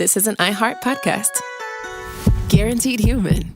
this is an iHeart podcast. Guaranteed human.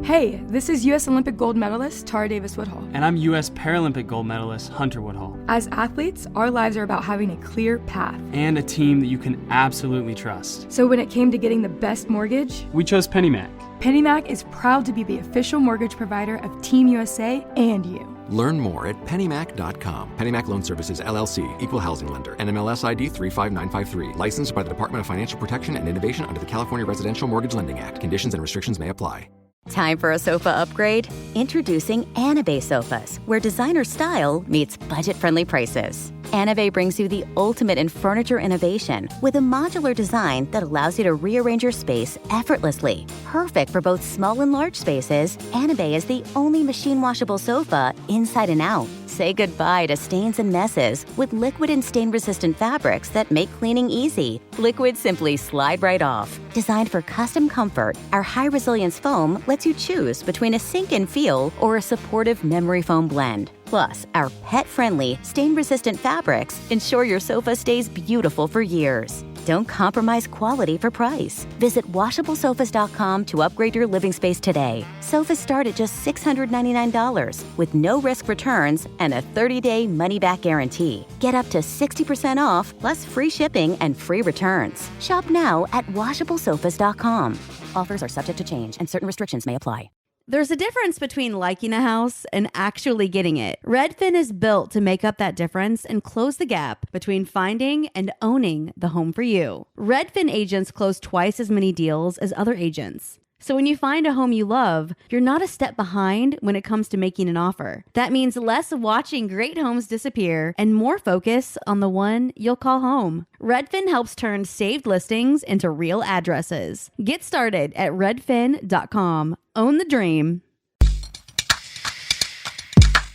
Hey, this is U.S. Olympic gold medalist Tara Davis-Woodhull. And I'm U.S. Paralympic gold medalist Hunter Woodhull. As athletes, our lives are about having a clear path. And a team that you can absolutely trust. So when it came to getting the best mortgage, we chose PennyMac. PennyMac is proud to be the official mortgage provider of Team USA and you. Learn more at pennymac.com. PennyMac Loan Services, LLC, Equal Housing Lender, NMLS ID 35953. Licensed by the Department of Financial Protection and Innovation under the California Residential Mortgage Lending Act. Conditions and restrictions may apply. Time for a sofa upgrade? Introducing Anabay Sofas, where designer style meets budget-friendly prices. Anabay brings you the ultimate in furniture innovation with a modular design that allows you to rearrange your space effortlessly. Perfect for both small and large spaces, Anabay is the only machine-washable sofa inside and out. Say goodbye to stains and messes with liquid and stain-resistant fabrics that make cleaning easy. Liquids simply slide right off. Designed for custom comfort, our high-resilience foam lets you choose between a sink-in feel or a supportive memory foam blend. Plus, our pet-friendly, stain-resistant fabrics ensure your sofa stays beautiful for years. Don't compromise quality for price. Visit washablesofas.com to upgrade your living space today. Sofas start at just $699 with no risk returns and a 30-day money-back guarantee. Get up to 60% off plus free shipping and free returns. Shop now at washablesofas.com. Offers are subject to change and certain restrictions may apply. There's a difference between liking a house and actually getting it. Redfin is built to make up that difference and close the gap between finding and owning the home for you. Redfin agents close twice as many deals as other agents. So when you find a home you love, you're not a step behind when it comes to making an offer. That means less watching great homes disappear and more focus on the one you'll call home. Redfin helps turn saved listings into real addresses. Get started at redfin.com. Own the dream.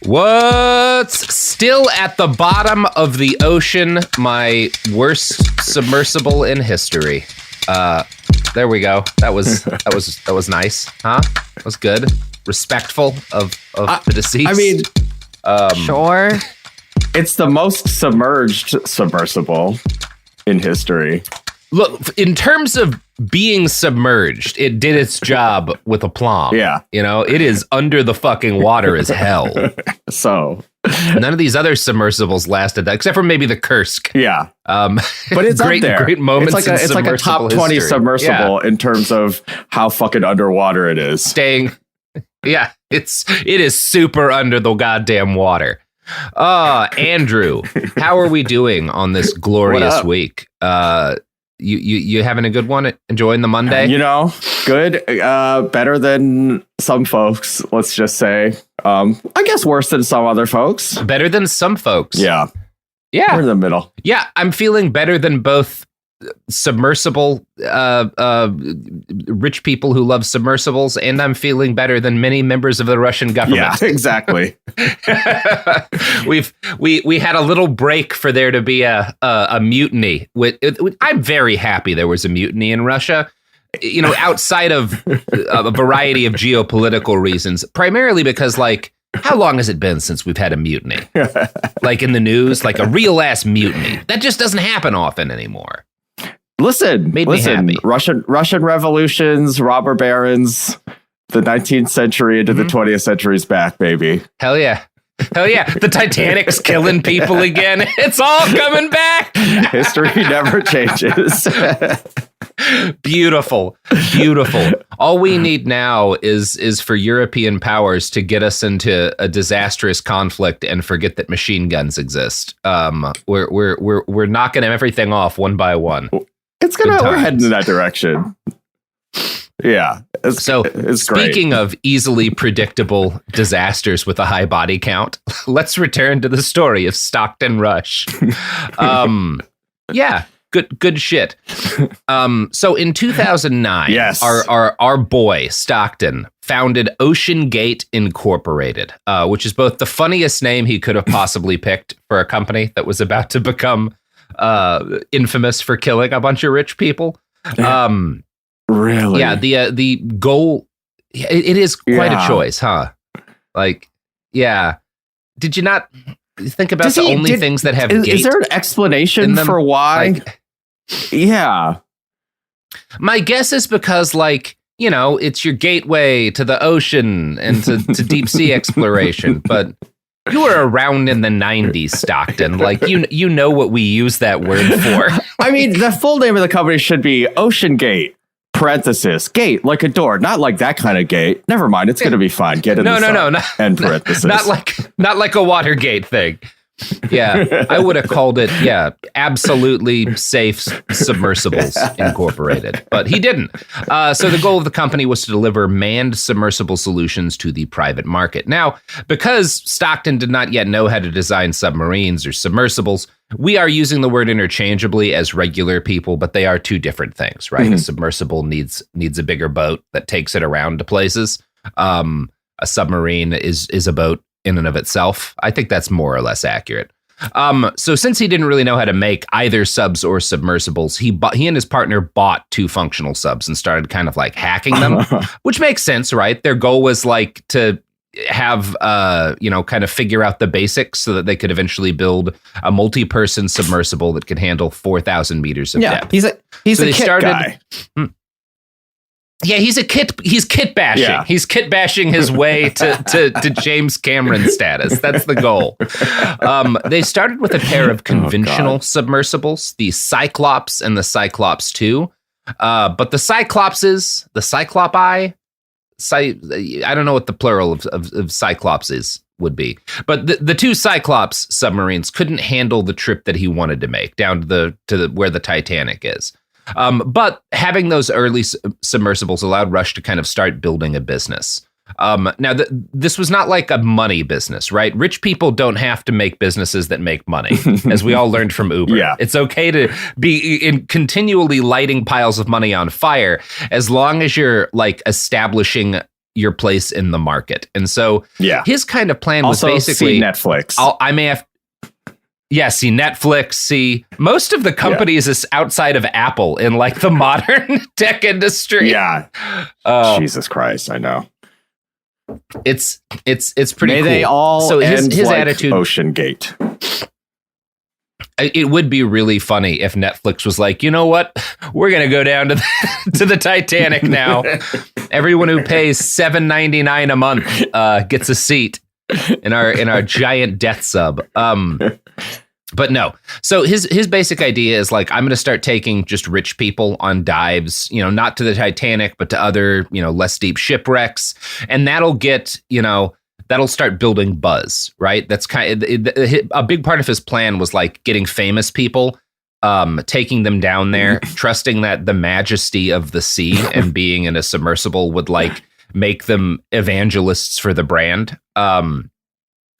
What's still at the bottom of the ocean? My worst submersible in history. There we go. That was nice, huh? That was good. Respectful of the deceased. I mean, Sure. it's the most submerged submersible in history. Look, in terms of being submerged, it did its job with aplomb. Yeah. You know, it is under the fucking water as hell. So, None of these other submersibles lasted that, except for maybe the Kursk. yeah. But it's great, up there. great moments. It's like a top 20 history. submersible in terms of how fucking underwater it is. Staying. Yeah, it is super under the goddamn water. Andrew, how are we doing on this glorious week? You having a good one? Enjoying the Monday? You know, good. Better than some folks, let's just say. I guess worse than some other folks. Better than some folks. Yeah. Yeah. We're in the middle. Yeah, I'm feeling better than both submersible rich people who love submersibles, and I'm feeling better than many members of the Russian government. Yeah, exactly. we had a little break for there to be a mutiny. I'm very happy there was a mutiny in Russia. You know, outside of a variety of geopolitical reasons, primarily because, like, how long has it been since we've had a mutiny? Like in the news, like a real ass mutiny. That just doesn't happen often anymore. Listen, Me happy. Russian revolutions, robber barons, the 19th century into the 20th century's back, baby. Hell yeah. Hell yeah. The Titanic's killing people again. It's all coming back. History never changes. Beautiful. Beautiful. All we need now is for European powers to get us into a disastrous conflict and forget that machine guns exist. We're knocking everything off one by one. We're heading in that direction. Yeah. It's speaking great. of easily predictable disasters with a high body count, let's return to the story of Stockton Rush. Yeah, good shit. So in 2009, yes. our boy Stockton founded Oceangate Incorporated, which is both the funniest name he could have possibly picked for a company that was about to become infamous for killing a bunch of rich people. Really? Yeah, the goal, it is quite a choice, huh? Like, yeah. Did you not think about things that have gate? Is there an explanation in them? for why? Like, yeah. My guess is because, like, you know, it's your gateway to the ocean and to deep sea exploration. But you were around in the 90s, Stockton. Like, you know what we use that word for. I mean, the full name of the company should be Oceangate, parenthesis, gate, like a door. Not like that kind of gate. Never mind. It's going to be fine. Get in No, and parenthesis. Not like a Watergate thing. Yeah, I would have called it, absolutely safe submersibles incorporated, but he didn't. So the goal of the company was to deliver manned submersible solutions to the private market. Now, because Stockton did not yet know how to design submarines or submersibles, we are using the word interchangeably as regular people, but they are two different things, right? A submersible needs a bigger boat that takes it around to places. A submarine is a boat in and of itself. I think that's more or less accurate. So since he didn't really know how to make either subs or submersibles, he and his partner bought two functional subs and started kind of like hacking them, which makes sense, right? Their goal was like to have, kind of figure out the basics so that they could eventually build a multi-person submersible that could handle 4,000 meters of depth. He's a kit guy. Yeah, he's kit bashing. Yeah. He's kit bashing his way to James Cameron status. That's the goal. They started with a pair of conventional submersibles, the Cyclops and the Cyclops 2. But the Cyclopses, the Cyclopi, I don't know what the plural of Cyclopses would be. But the two Cyclops submarines couldn't handle the trip that he wanted to make down to where the Titanic is. But having those early submersibles allowed Rush to kind of start building a business. Now, this was not like a money business, right? Rich people don't have to make businesses that make money, as we all learned from Uber. Yeah. It's okay to be continually lighting piles of money on fire as long as you're like establishing your place in the market. And so his kind of plan was also, basically see Netflix. I may have. Yeah, see Netflix, see most of the companies is outside of Apple in like the modern tech industry. Yeah. Jesus Christ, I know. It's pretty cool. They all so end his like attitude, Oceangate. It would be really funny if Netflix was like, you know what? We're going to go down to the Titanic now. Everyone who pays $7.99 a month gets a seat in our giant Deathsub. But no. So his basic idea is like, I'm going to start taking just rich people on dives, not to the Titanic, but to other, less deep shipwrecks. And that'll start building buzz, right? That's kind of a big part of his plan was like getting famous people, taking them down there, trusting that the majesty of the sea and being in a submersible would like make them evangelists for the brand.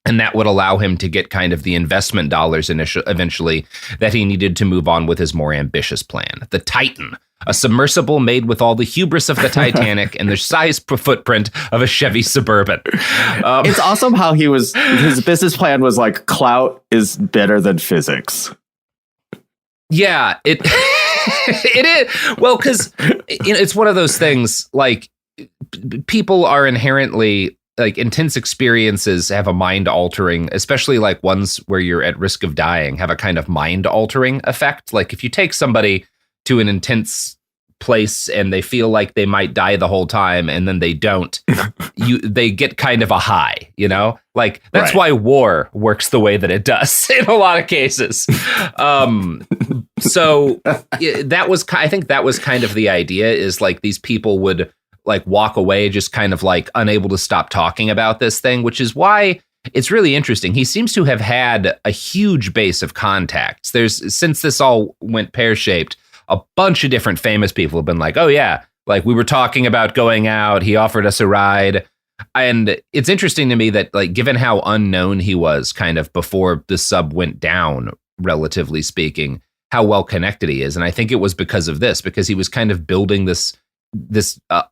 And that would allow him to get kind of the investment dollars eventually that he needed to move on with his more ambitious plan. The Titan, a submersible made with all the hubris of the Titanic and the size footprint of a Chevy Suburban. It's awesome how his business plan was like, clout is better than physics. Yeah, it is. Well, because it's one of those things like people are inherently like intense experiences have a mind altering, especially like ones where you're at risk of dying, have a kind of mind altering effect. Like if you take somebody to an intense place and they feel like they might die the whole time and then they don't, they get kind of a high, like that's why war works the way that it does in a lot of cases. So I think that was kind of the idea, is like these people would like walk away just kind of like unable to stop talking about this thing, which is why it's really interesting. He seems to have had a huge base of contacts. Since this all went pear-shaped, a bunch of different famous people have been like, oh yeah, like we were talking about going out, he offered us a ride. And it's interesting to me that like, given how unknown he was kind of before the sub went down, relatively speaking, how well connected he is. And I think it was because of this, because he was kind of building this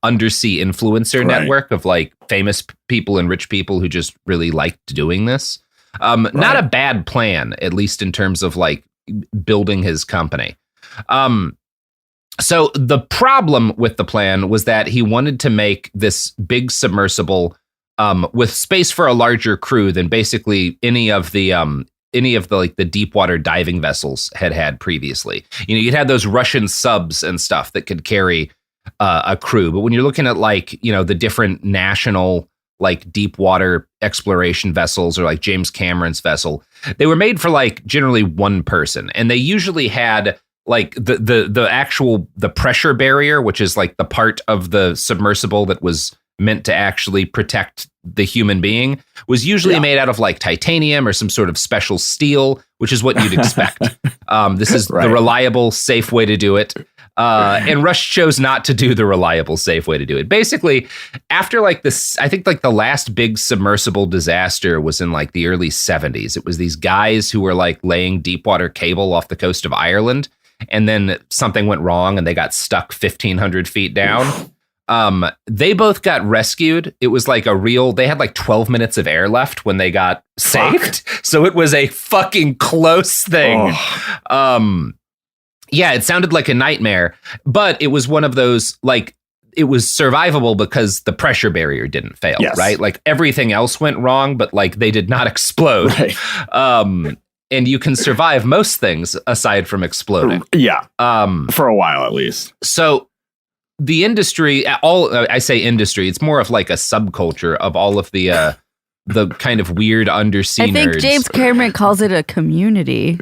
undersea influencer network of like famous people and rich people who just really liked doing this. Not a bad plan, at least in terms of like building his company. So the problem with the plan was that he wanted to make this big submersible with space for a larger crew than basically any of the any of the like the deep water diving vessels had previously. You know, you'd had those Russian subs and stuff that could carry a crew, but when you're looking at like, you know, the different national like deep water exploration vessels or like James Cameron's vessel, they were made for like generally one person, and they usually had like the actual the pressure barrier, which is like the part of the submersible that was meant to actually protect the human being, was usually made out of like titanium or some sort of special steel, which is what you'd expect. This is the reliable, safe way to do it. And Rush chose not to do the reliable, safe way to do it. Basically, after like this, I think like the last big submersible disaster was in like the early 70s. It was these guys who were like laying deep water cable off the coast of Ireland, and then something went wrong and they got stuck 1,500 feet down. They both got rescued. It was like they had like 12 minutes of air left when they got saved. So it was a fucking close thing. Yeah, it sounded like a nightmare, but it was one of those, like, it was survivable because the pressure barrier didn't fail, right? Like everything else went wrong, but like they did not explode. Right. And you can survive most things aside from exploding. Yeah. For a while, at least. So the industry, I say industry, it's more of like a subculture of all of the kind of weird undersea nerds. I think James Cameron calls it a community.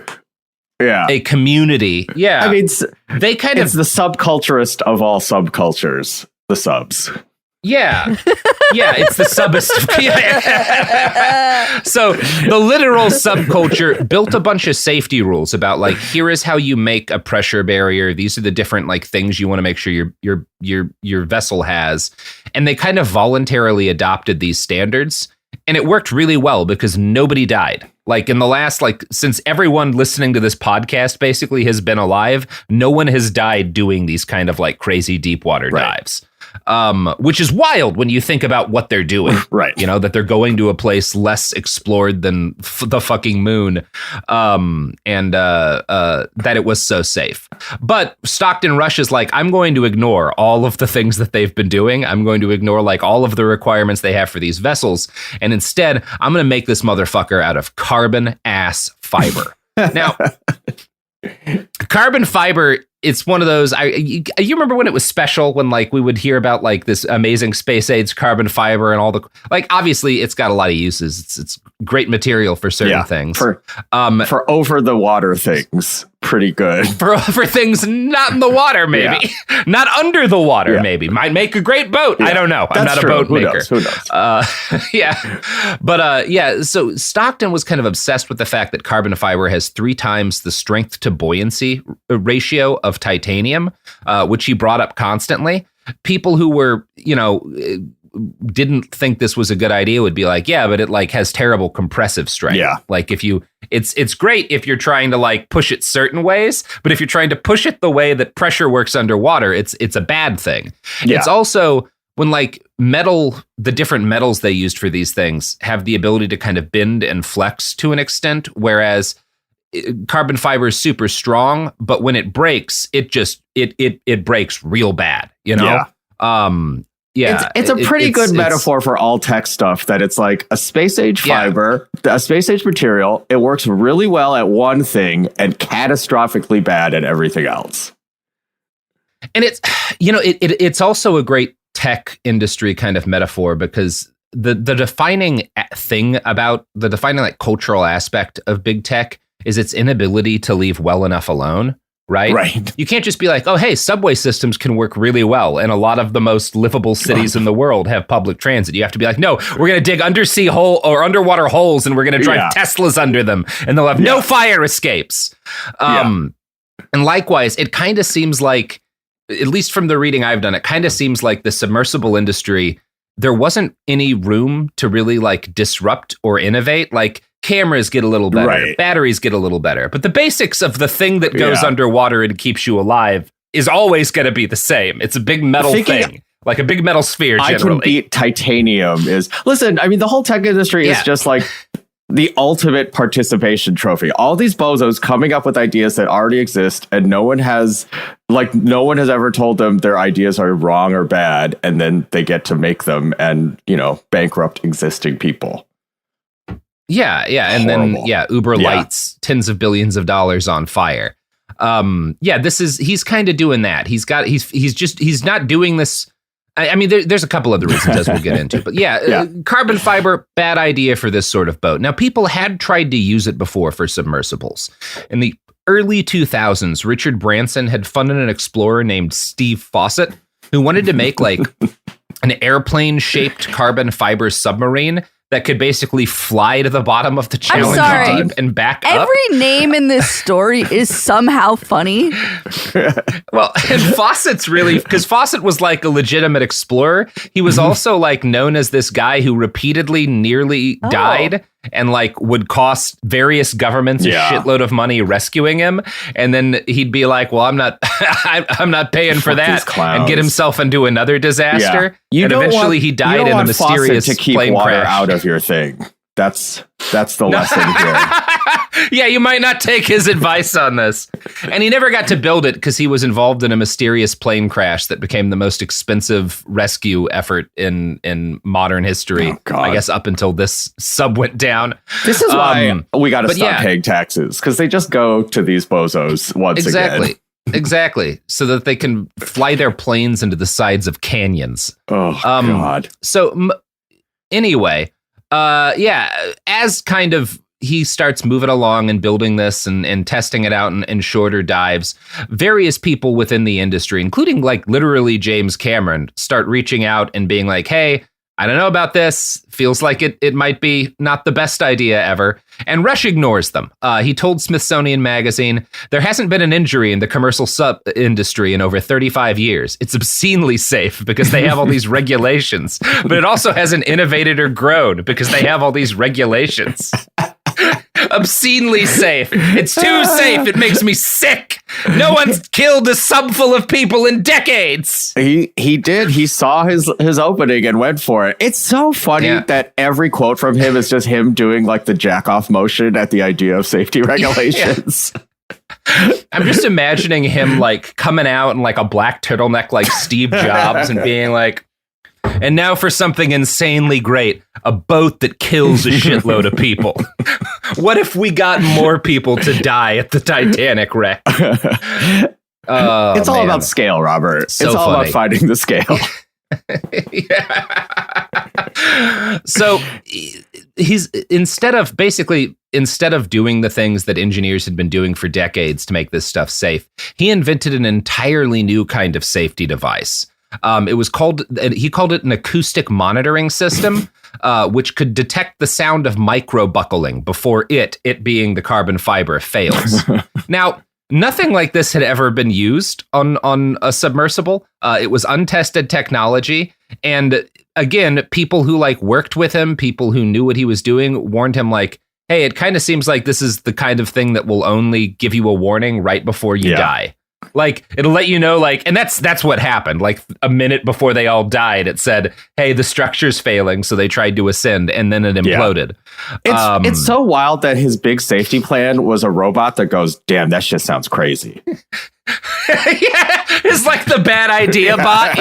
Yeah. A community. Yeah. I mean, it's the subculturist of all subcultures, the subs. Yeah. Yeah, it's the subest. So the literal subculture built a bunch of safety rules about like, here is how you make a pressure barrier. These are the different like things you want to make sure your vessel has. And they kind of voluntarily adopted these standards. And it worked really well because nobody died. Like in the last, like since everyone listening to this podcast basically has been alive, no one has died doing these kind of like crazy deep water dives. Which is wild when you think about what they're doing. Right. You know, that they're going to a place less explored than the fucking moon. And that it was so safe. But Stockton Rush is like, I'm going to ignore all of the things that they've been doing. I'm going to ignore like all of the requirements they have for these vessels. And instead, I'm going to make this motherfucker out of carbon ass fiber. Now, carbon fiber, it's one of those, you remember when it was special, when like we would hear about like this amazing space age carbon fiber and all the, like, obviously it's got a lot of uses. It's great material for certain things. For over the water things, pretty good. For things not in the water, maybe. Not under the water, maybe. Might make a great boat. I don't know. I'm not true. A boat maker. Who knows? Yeah. But so Stockton was kind of obsessed with the fact that carbon fiber has 3 times the strength to buoyancy ratio of titanium, which he brought up constantly. People who were, didn't think this was a good idea would be like, yeah, but it like has terrible compressive strength. Yeah. Like if you, it's great if you're trying to like push it certain ways, but if you're trying to push it the way that pressure works underwater, it's a bad thing. Yeah. It's also when like the different metals they used for these things have the ability to kind of bend and flex to an extent, whereas carbon fiber is super strong, but when it breaks, it breaks real bad, Yeah. It's a pretty good metaphor for all tech stuff, that it's like a space age fiber, a space age material. It works really well at one thing and catastrophically bad at everything else. And it's also a great tech industry kind of metaphor, because the defining thing about the defining like cultural aspect of big tech is its inability to leave well enough alone. Right. You can't just be like, oh, hey, subway systems can work really well, and a lot of the most livable cities in the world have public transit. You have to be like, no, we're going to dig undersea hole or underwater holes, and we're going to drive Teslas under them, and they'll have no fire escapes. And likewise, it kind of seems like, at least from the reading I've done, it kind of seems like the submersible industry, there wasn't any room to really like disrupt or innovate. Like, cameras get a little better, batteries get a little better, but the basics of the thing that goes underwater and keeps you alive is always going to be the same. It's a big metal thing, like a big metal sphere. Generally, I can beat titanium. Listen, I mean, the whole tech industry is just like the ultimate participation trophy. All these bozos coming up with ideas that already exist, and no one has ever told them their ideas are wrong or bad, and then they get to make them and bankrupt existing people. Yeah, and Horrible. then Uber lights tens of billions of dollars on fire. He's kind of doing that. He's not doing this. I mean, there's a couple other reasons as we'll get into, but carbon fiber, bad idea for this sort of boat. Now, people had tried to use it before for submersibles. In the early 2000s, Richard Branson had funded an explorer named Steve Fawcett who wanted to make like an airplane-shaped carbon fiber submarine that could basically fly to the bottom of the Challenger Deep and back up. Every name in this story is somehow funny. Well, and Fawcett's really, because Fawcett was like a legitimate explorer. He was also like known as this guy who repeatedly nearly died and like would cost various governments a shitload of money rescuing him. And then he'd be like, well, I'm not paying for that, and get himself into another disaster. Yeah. And eventually he died in a mysterious to keep plane water crash. Out of your thing. That's the lesson here. Yeah, you might not take his advice on this. And he never got to build it because he was involved in a mysterious plane crash that became the most expensive rescue effort in modern history. Oh, God. I guess up until this sub went down. This is why we got to stop paying taxes, because they just go to these bozos once again. Exactly. So that they can fly their planes into the sides of canyons. Oh, God. So anyway, as kind of he starts moving along and building this and testing it out in shorter dives, various people within the industry, including like literally James Cameron, start reaching out and being like, hey, I don't know about this. Feels like it might be not the best idea ever. And Rush ignores them. He told Smithsonian Magazine, there hasn't been an injury in the commercial sub industry in over 35 years. It's obscenely safe because they have all these regulations, but it also hasn't innovated or grown because they have all these regulations. Obscenely safe. It's too safe. It makes me sick. No one's killed a sub full of people in decades. He did. He saw his opening and went for it. It's so funny that every quote from him is just him doing like the jack off motion at the idea of safety regulations. I'm just imagining him like coming out in like a black turtleneck like Steve Jobs and being like, and now for something insanely great, a boat that kills a shitload of people. What if we got more people to die at the Titanic wreck? It's all about scale, Robert. So it's all funny. about finding the scale. So he's instead of doing the things that engineers had been doing for decades to make this stuff safe, he invented an entirely new kind of safety device. He called it an acoustic monitoring system, which could detect the sound of micro buckling before it being the carbon fiber fails. Now, nothing like this had ever been used on a submersible. It was untested technology. And again, people who like worked with him, people who knew what he was doing, warned him like, hey, it kind of seems like this is the kind of thing that will only give you a warning right before you die. Like, it'll let you know, like, and that's what happened. Like, a minute before they all died, it said, hey, the structure's failing, so they tried to ascend, and then it imploded. It's so wild that his big safety plan was a robot that goes, damn, that shit sounds crazy. It's like the bad idea bot.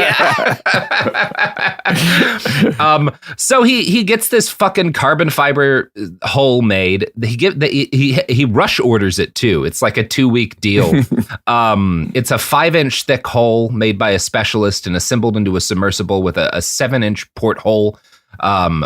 So he gets this fucking carbon fiber hole made. He rush orders it too. It's like a 2-week deal. It's a 5-inch thick hole made by a specialist and assembled into a submersible with a 7-inch porthole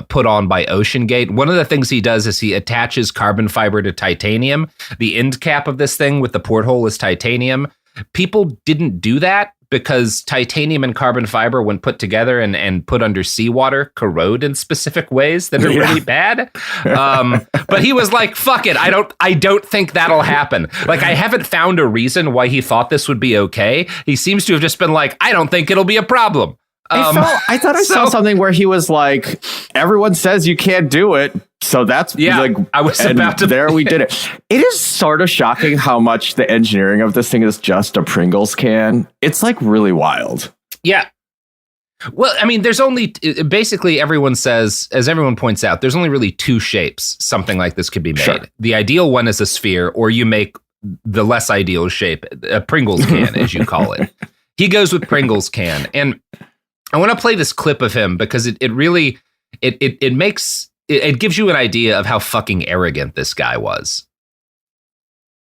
put on by Oceangate. One of the things he does is he attaches carbon fiber to titanium. The end cap of this thing with the porthole is titanium. People didn't do that because titanium and carbon fiber, when put together and put under seawater, corrode in specific ways that are really bad. But he was like, fuck it. I don't think that'll happen. Like, I haven't found a reason why he thought this would be okay. He seems to have just been like, I don't think it'll be a problem. I thought I saw something where he was like, everyone says you can't do it. So that's like, I was about to. There we did it. It is sort of shocking how much the engineering of this thing is just a Pringles can. It's like really wild. Yeah. Well, I mean, there's only basically everyone says, as everyone points out, there's only really 2 shapes something like this could be made. Sure. The ideal one is a sphere, or you make the less ideal shape, a Pringles can, as you call it. He goes with Pringles can. And I want to play this clip of him because it really makes it gives you an idea of how fucking arrogant this guy was.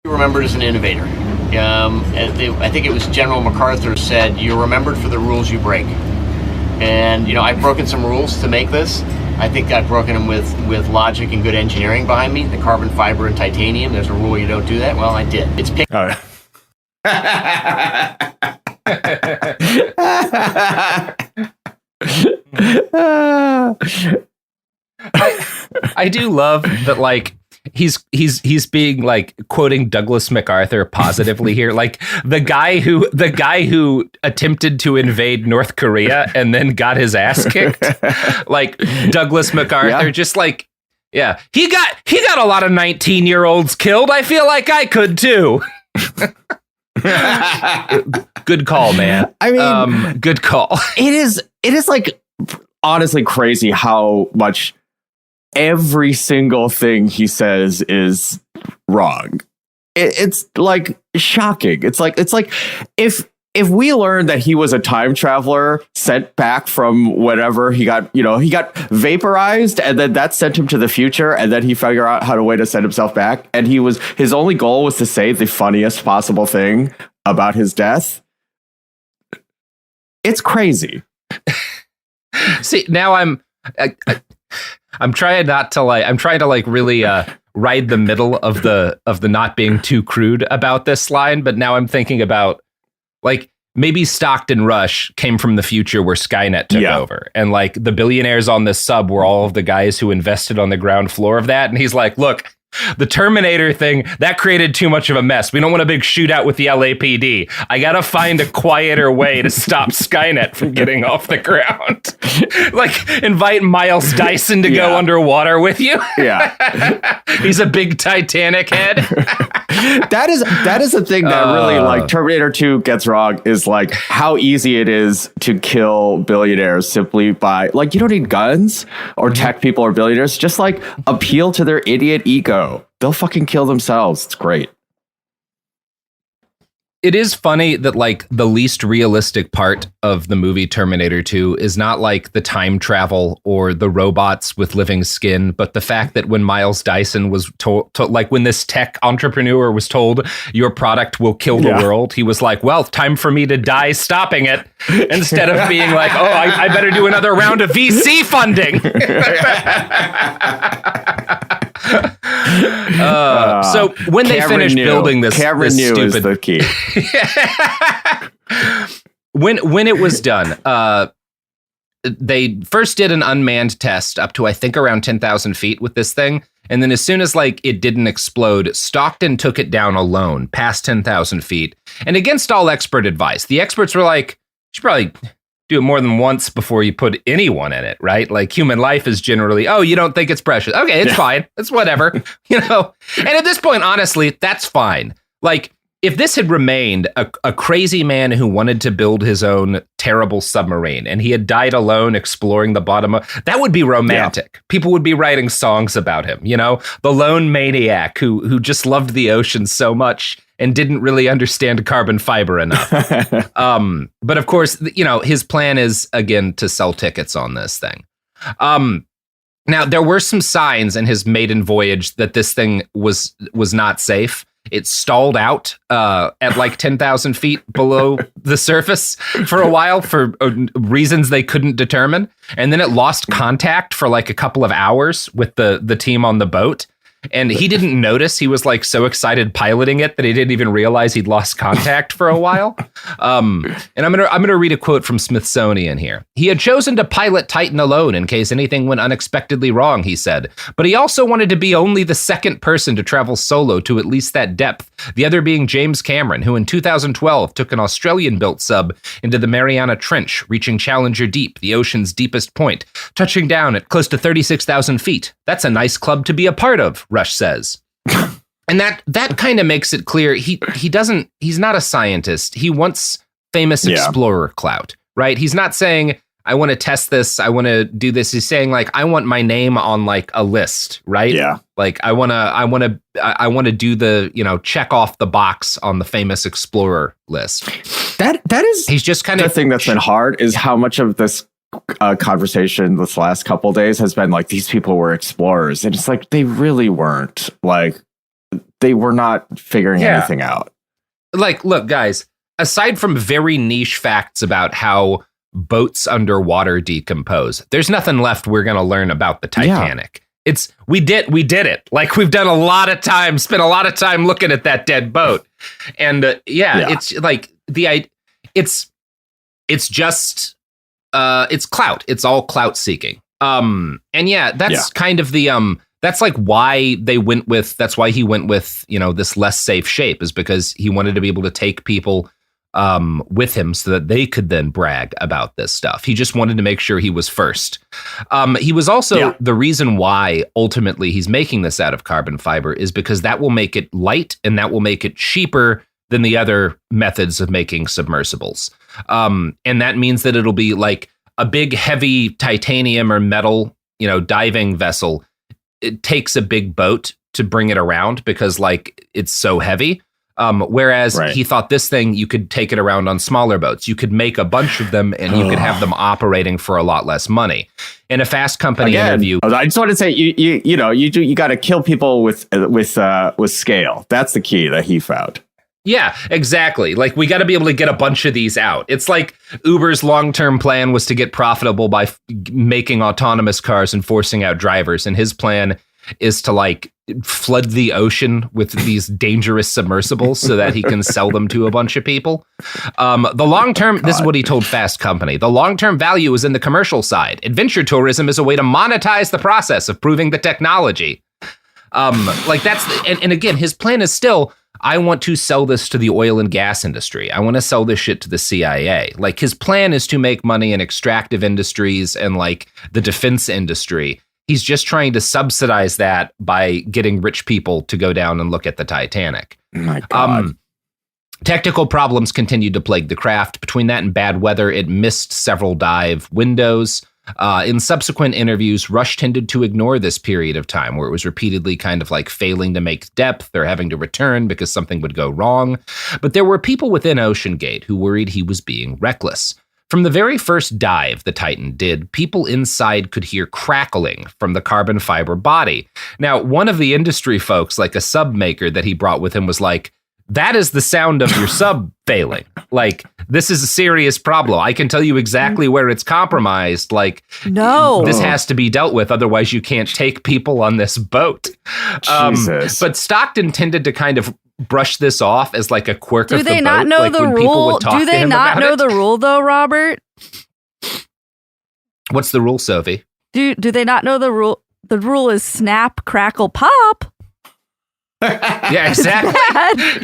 Remembered as an innovator. I think it was General MacArthur said, "You're remembered for the rules you break." And I've broken some rules to make this. I think I've broken them with logic and good engineering behind me. The carbon fiber and titanium. There's a rule you don't do that. Well, I did. It's picked. I do love that, like, he's being like quoting Douglas MacArthur positively here, like the guy who attempted to invade North Korea and then got his ass kicked. Like Douglas MacArthur, just like, yeah, he got a lot of 19-year-olds killed. I feel like I could too. Good call, man. I mean, good call. It is like honestly crazy how much every single thing he says is wrong. It's like shocking. It's like if we learned that he was a time traveler sent back from whatever he got vaporized, and then that sent him to the future, and then he figured out how to way to send himself back, and his only goal was to say the funniest possible thing about his death. It's crazy. See, now I'm trying not to like. I'm trying to like really ride the middle of the not being too crude about this line. But now I'm thinking about like maybe Stockton Rush came from the future where Skynet took over, and like the billionaires on this sub were all of the guys who invested on the ground floor of that. And he's like, look, the Terminator thing, that created too much of a mess. We don't want a big shootout with the LAPD. I gotta find a quieter way to stop Skynet from getting off the ground. Like, invite Miles Dyson to go underwater with you. Yeah. He's a big Titanic head. That is the thing that really like Terminator 2 gets wrong, is like how easy it is to kill billionaires simply by, like, you don't need guns or tech people or billionaires. Just like appeal to their idiot ego. They'll fucking kill themselves. It's great. It is funny that like the least realistic part of the movie Terminator 2 is not like the time travel or the robots with living skin, but the fact that when Miles Dyson was told, like when this tech entrepreneur was told your product will kill the world, he was like, well, time for me to die stopping it, instead of being like, oh, I better do another round of VC funding. So when they finished building this stupid is the key. When it was done, they first did an unmanned test up to I think around 10,000 feet with this thing, and then as soon as like it didn't explode, Stockton took it down alone past 10,000 feet, and against all expert advice, the experts were like, you should probably do it more than once before you put anyone in it, right? Like human life is generally, oh, you don't think it's precious. Okay, it's fine. It's whatever, you know? And at this point, honestly, that's fine. Like if this had remained a crazy man who wanted to build his own terrible submarine and he had died alone exploring the bottom of, that would be romantic. People would be writing songs about him, you know? The lone maniac who just loved the ocean so much and didn't really understand carbon fiber enough. But of course, you know, his plan is, again, to sell tickets on this thing. Now, there were some signs in his maiden voyage that this thing was not safe. It stalled out at like 10,000 feet below the surface for a while for reasons they couldn't determine. And then it lost contact for like a couple of hours with the team on the boat. And he didn't notice. He was like so excited piloting it that he didn't even realize he'd lost contact for a while. And I'm gonna read a quote from Smithsonian here. He had chosen to pilot Titan alone in case anything went unexpectedly wrong, he said. But he also wanted to be only the second person to travel solo to at least that depth, the other being James Cameron, who in 2012 took an Australian-built sub into the Mariana Trench, reaching Challenger Deep, the ocean's deepest point, touching down at close to 36,000 feet. That's a nice club to be a part of, Rush says. And that kind of makes it clear he's not a scientist. He wants famous explorer clout, right? He's not saying, I want to test this, I want to do this. He's saying like, I want my name on like a list, right? Yeah. Like I want to do the, you know, check off the box on the famous explorer list. That is, he's just kind the of thing that's been hard is how much of this conversation this last couple of days has been like, these people were explorers. And it's like, they really weren't. Like, they were not figuring anything out. Like, look, guys, aside from very niche facts about how boats underwater decompose, there's nothing left we're going to learn about the Titanic. We did it. Like, we've done a lot of time, spent a lot of time looking at that dead boat. And it's like it's just it's clout. It's all clout seeking. And that's kind of the that's like why he went with, this less safe shape, is because he wanted to be able to take people with him so that they could then brag about this stuff. He just wanted to make sure he was first. He was also the reason why ultimately he's making this out of carbon fiber is because that will make it light and that will make it cheaper than the other methods of making submersibles. And that means that it'll be like a big, heavy titanium or metal, diving vessel. It takes a big boat to bring it around because like it's so heavy. Whereas he thought this thing, you could take it around on smaller boats. You could make a bunch of them and you could have them operating for a lot less money. In a Fast Company interview, I just want to say, you got to kill people with scale. That's the key that he found. Yeah, exactly. Like, we got to be able to get a bunch of these out. It's like Uber's long-term plan was to get profitable by making autonomous cars and forcing out drivers. And his plan is to like flood the ocean with these dangerous submersibles so that he can sell them to a bunch of people. The long-term, this is what he told Fast Company, the long-term value is in the commercial side. Adventure tourism is a way to monetize the process of proving the technology. And again, his plan is still, I want to sell this to the oil and gas industry. I want to sell this shit to the CIA. Like, his plan is to make money in extractive industries and like the defense industry. He's just trying to subsidize that by getting rich people to go down and look at the Titanic. Oh my God. Technical problems continued to plague the craft. Between that and bad weather, it missed several dive windows. In subsequent interviews, Rush tended to ignore this period of time where it was repeatedly kind of like failing to make depth or having to return because something would go wrong. But there were people within Oceangate who worried he was being reckless. From the very first dive the Titan did, people inside could hear crackling from the carbon fiber body. Now, one of the industry folks, like a sub maker that he brought with him, was like, that is the sound of your sub failing. Like, this is a serious problem. I can tell you exactly where it's compromised. Like, no, this has to be dealt with. Otherwise, you can't take people on this boat. Jesus. But Stockton tended to kind of brush this off as like a quirk of the boat. Do they not know the rule? Do they not know the rule, though, Robert? What's the rule, Sophie? Do they not know the rule? The rule is snap, crackle, pop. Yeah, exactly.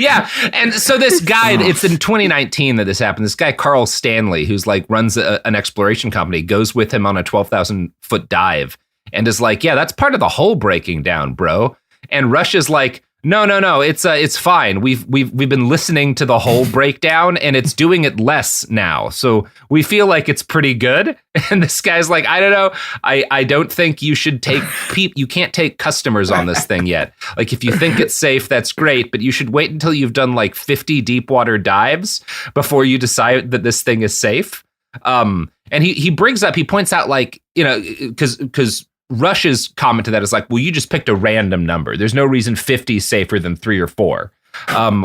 Yeah. And so this guy, it's in 2019 that this happened. This guy, Carl Stanley, who's like runs an exploration company, goes with him on a 12,000 foot dive and is like, yeah, that's part of the hull breaking down, bro. And Rush is like, no, it's fine. We've been listening to the whole breakdown and it's doing it less now. So we feel like it's pretty good. And this guy's like, I don't know. I don't think you should take you can't take customers on this thing yet. Like, if you think it's safe, that's great, but you should wait until you've done like 50 deep water dives before you decide that this thing is safe. And he points out, like, because Rush's comment to that is like, well, you just picked a random number. There's no reason 50 is safer than 3 or 4.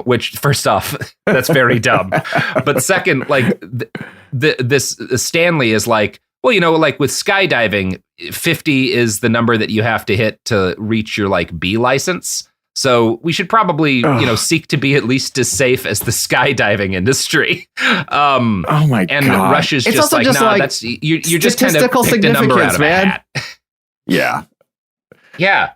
Which, first off, that's very dumb. But second, like, this Stanley is like, well, like with skydiving, 50 is the number that you have to hit to reach your like B license. So we should probably, seek to be at least as safe as the skydiving industry. Oh my God! And Rush is it's just like, just nah, like that's you're just kind of picked a number out of a hat. Yeah. Yeah.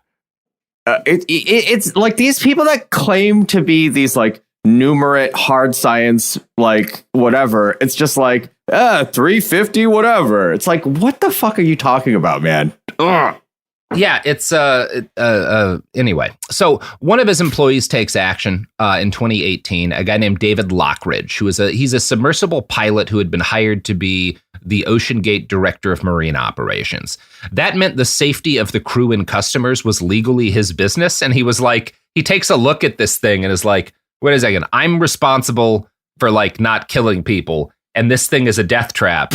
It's like these people that claim to be these like numerate hard science, like whatever. It's just like 350, whatever. It's like, what the fuck are you talking about, man? Ugh. Yeah, it's anyway. So one of his employees takes action in 2018. A guy named David Lockridge, he's a submersible pilot who had been hired to be the Oceangate director of marine operations. That meant the safety of the crew and customers was legally his business. And he was like, he takes a look at this thing and is like, wait a second, I'm responsible for like not killing people, and this thing is a death trap.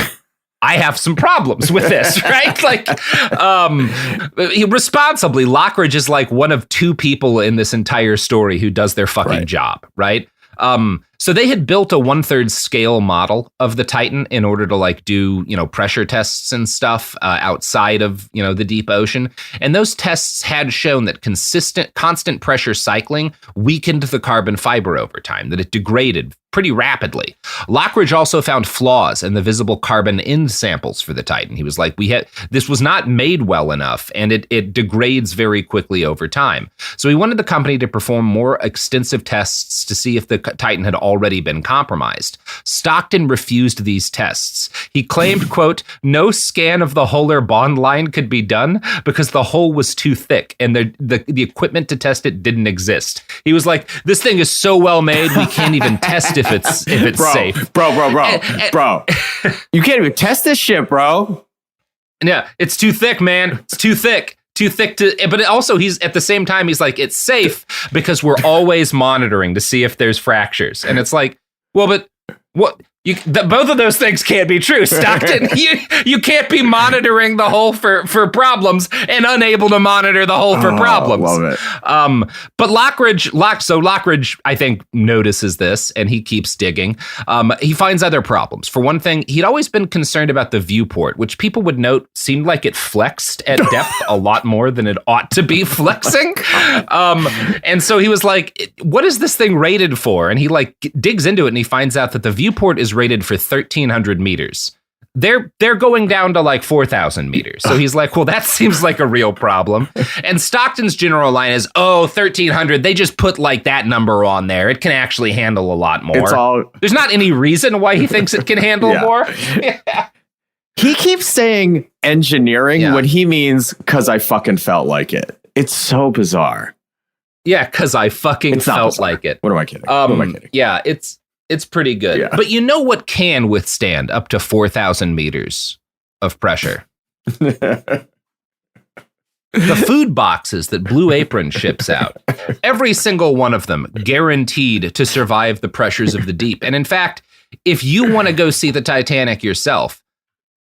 I have some problems with this, right? Like, responsibly, Lockridge is like one of two people in this entire story who does their fucking job, right? So they had built a 1/3 scale model of the Titan in order to like do, pressure tests and stuff outside of, the deep ocean. And those tests had shown that constant pressure cycling weakened the carbon fiber over time, that it degraded pretty rapidly. Lockridge also found flaws in the visible carbon in samples for the Titan. He was like, this was not made well enough, and it degrades very quickly over time. So he wanted the company to perform more extensive tests to see if the Titan had already been compromised. Stockton refused these tests. He claimed, quote, no scan of the hull or bond line could be done because the hull was too thick and the equipment to test it didn't exist. He was like, this thing is so well made, we can't even test if it's safe. Bro. You can't even test this shit, bro. Yeah, it's too thick, man. It's too thick. But also he's at the same time, he's like, it's safe because we're always monitoring to see if there's fractures. And it's like, well, but what? Both of those things can't be true, Stockton. You can't be monitoring the hull for problems and unable to monitor the hull for problems. Love it. But Lockridge, I think, notices this and he keeps digging. He finds other problems. For one thing, he'd always been concerned about the viewport, which people would note seemed like it flexed at depth a lot more than it ought to be flexing. And so he was like, what is this thing rated for? And he like digs into it and he finds out that the viewport is rated for 1,300 meters. They're going down to like 4,000 meters. So he's like, well, that seems like a real problem. And Stockton's general line is, 1,300. They just put like that number on there. It can actually handle a lot more. There's not any reason why he thinks it can handle more. He keeps saying engineering when he means because I fucking felt like it. It's so bizarre. Yeah, because I fucking felt like it. What am I kidding? Yeah, it's pretty good. Yeah. But you know what can withstand up to 4,000 meters of pressure? The food boxes that Blue Apron ships out. Every single one of them guaranteed to survive the pressures of the deep. And in fact, if you want to go see the Titanic yourself,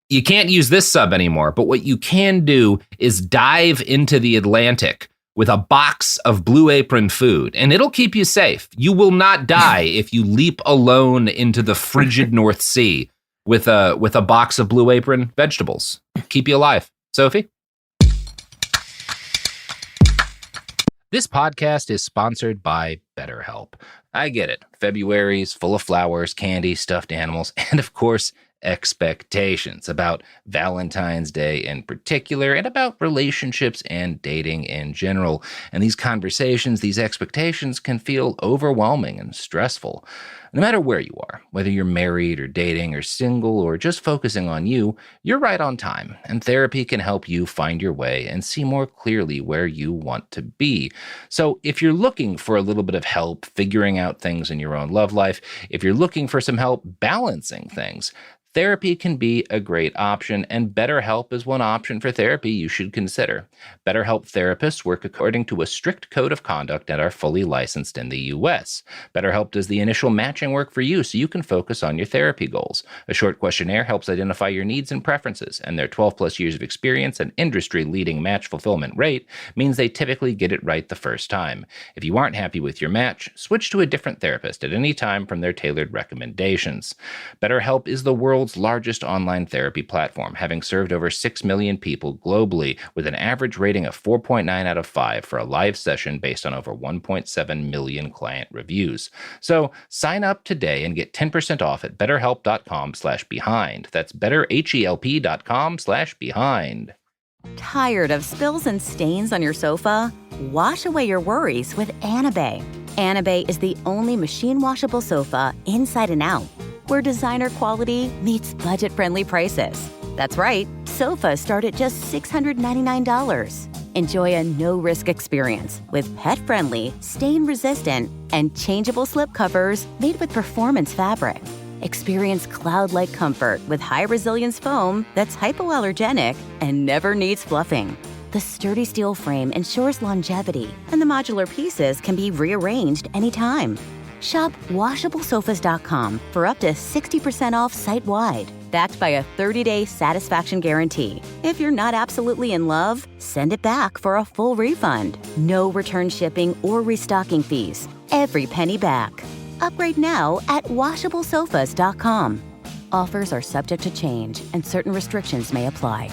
you can't use this sub anymore. But what you can do is dive into the Atlantic with a box of Blue Apron food, and it'll keep you safe. You will not die if you leap alone into the frigid North Sea with a box of Blue Apron vegetables. Keep you alive. Sophie? This podcast is sponsored by BetterHelp. I get it. February's full of flowers, candy, stuffed animals, and of course, expectations about Valentine's Day in particular and about relationships and dating in general. And these conversations, these expectations can feel overwhelming and stressful. No matter where you are, whether you're married or dating or single or just focusing on you, you're right on time. And therapy can help you find your way and see more clearly where you want to be. So if you're looking for a little bit of help figuring out things in your own love life, if you're looking for some help balancing things, therapy can be a great option, and BetterHelp is one option for therapy you should consider. BetterHelp therapists work according to a strict code of conduct and are fully licensed in the U.S. BetterHelp does the initial matching work for you so you can focus on your therapy goals. A short questionnaire helps identify your needs and preferences, and their 12-plus years of experience and industry-leading match fulfillment rate means they typically get it right the first time. If you aren't happy with your match, switch to a different therapist at any time from their tailored recommendations. BetterHelp is the world's largest online therapy platform, having served over 6 million people globally with an average rating of 4.9 out of 5 for a live session based on over 1.7 million client reviews. So sign up today and get 10% off at betterhelp.com/behind. That's betterhelp.com/behind. Tired of spills and stains on your sofa? Wash away your worries with Anabay. Anabay is the only machine washable sofa inside and out, where designer quality meets budget-friendly prices. That's right, sofas start at just $699. Enjoy a no-risk experience with pet-friendly, stain-resistant, and changeable slip covers made with performance fabric. Experience cloud-like comfort with high-resilience foam that's hypoallergenic and never needs fluffing. The sturdy steel frame ensures longevity, and the modular pieces can be rearranged anytime. Shop WashableSofas.com for up to 60% off site-wide. Backed by a 30-day satisfaction guarantee. If you're not absolutely in love, send it back for a full refund. No return shipping or restocking fees. Every penny back. Upgrade now at washablesofas.com. Offers are subject to change and certain restrictions may apply.